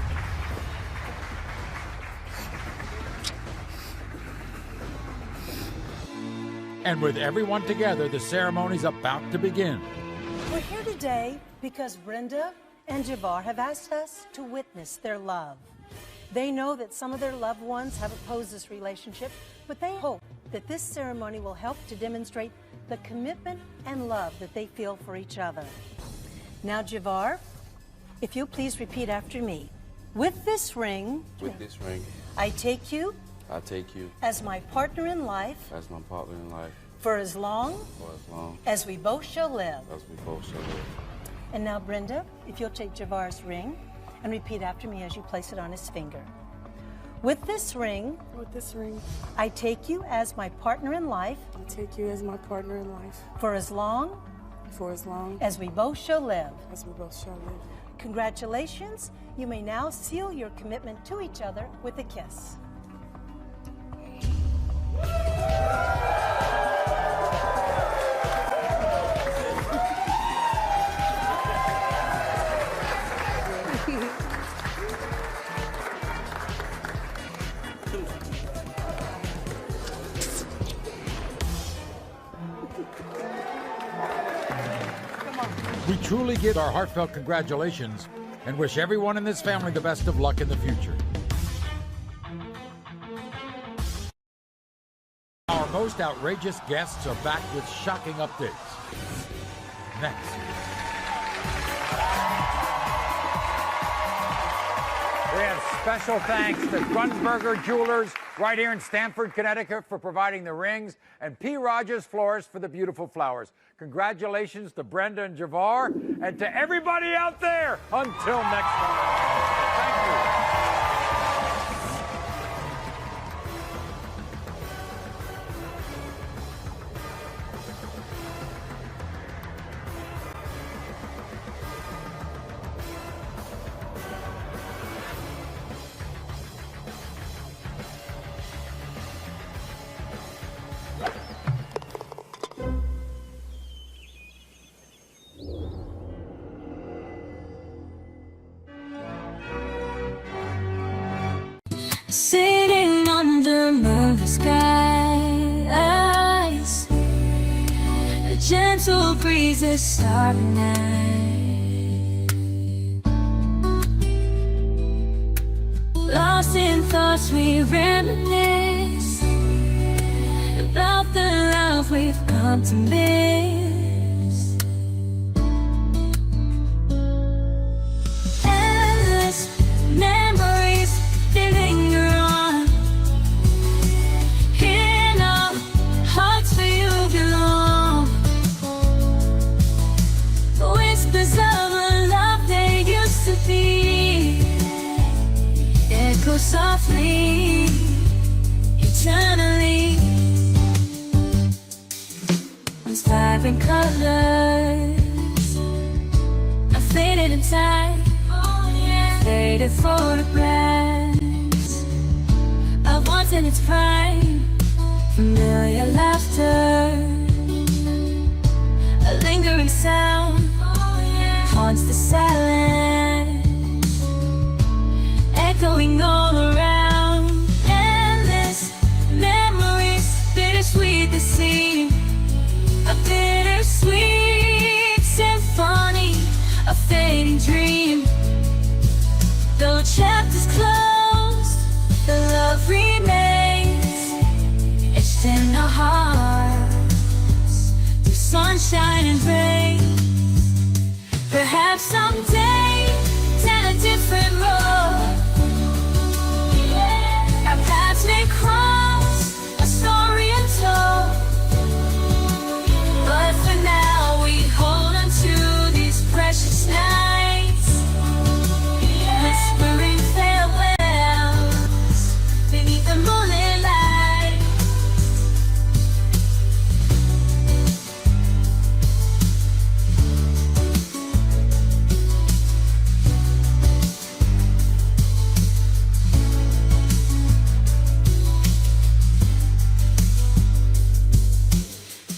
And with everyone together, the ceremony's about to begin. We're here today because Brenda and Javar have asked us to witness their love. They know that some of their loved ones have opposed this relationship, but they hope that this ceremony will help to demonstrate the commitment and love that they feel for each other. Now, Javar, if you'll please repeat after me. With this ring, I take you as my partner in life for as long as we both shall live. And now, Brenda, if you'll take Javar's ring and repeat after me as you place it on his finger. With this ring, I take you as my partner in life for as long as we both shall live. Congratulations. You may now seal your commitment to each other with a kiss. We truly give our heartfelt congratulations and wish everyone in this family the best of luck in the future. Our most outrageous guests are back with shocking updates. Next. We have special thanks to Grunsberger Jewelers right here in Stamford, Connecticut for providing the rings, and P. Rogers Florist for the beautiful flowers. Congratulations to Brenda and Javar, and to everybody out there. Until next time. Thank you. Sitting under movie skies, gentle breezes starry night. Lost in thoughts we reminisce about the love we've come to miss. Endless memories they linger on. In our hearts where you belong. Whispers of a love they used to be echo softly, eternally. These vibrant colors are faded in time. Faded photographs of once in its prime. Familiar laughter, a lingering sound haunts the silence, echoing all around. Endless memories, bittersweet they seem, a bittersweet symphony, a fading dream. Though chapters closed, the love remains etched in our hearts through sunshine and rain. Perhaps someday, down a different road, our paths may cross, a story untold. But for now, we hold on to these precious nights, whispering farewells beneath the moonlit light.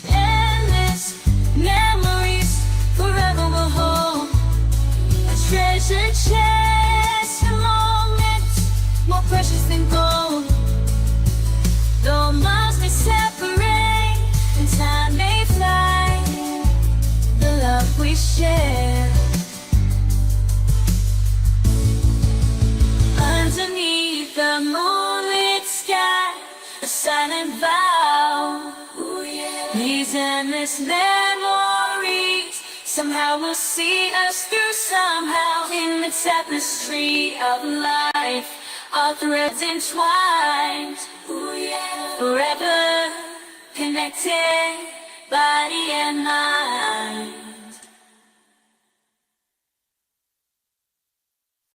Endless memories forever will hold a treasure chest of moments more precious than gold. Though miles may separate and time may fly, the love we share underneath the moonlit sky, a silent vow. These endless memories somehow will see us through. Somehow in the tapestry of life, our threads entwined, forever connected, body and mind.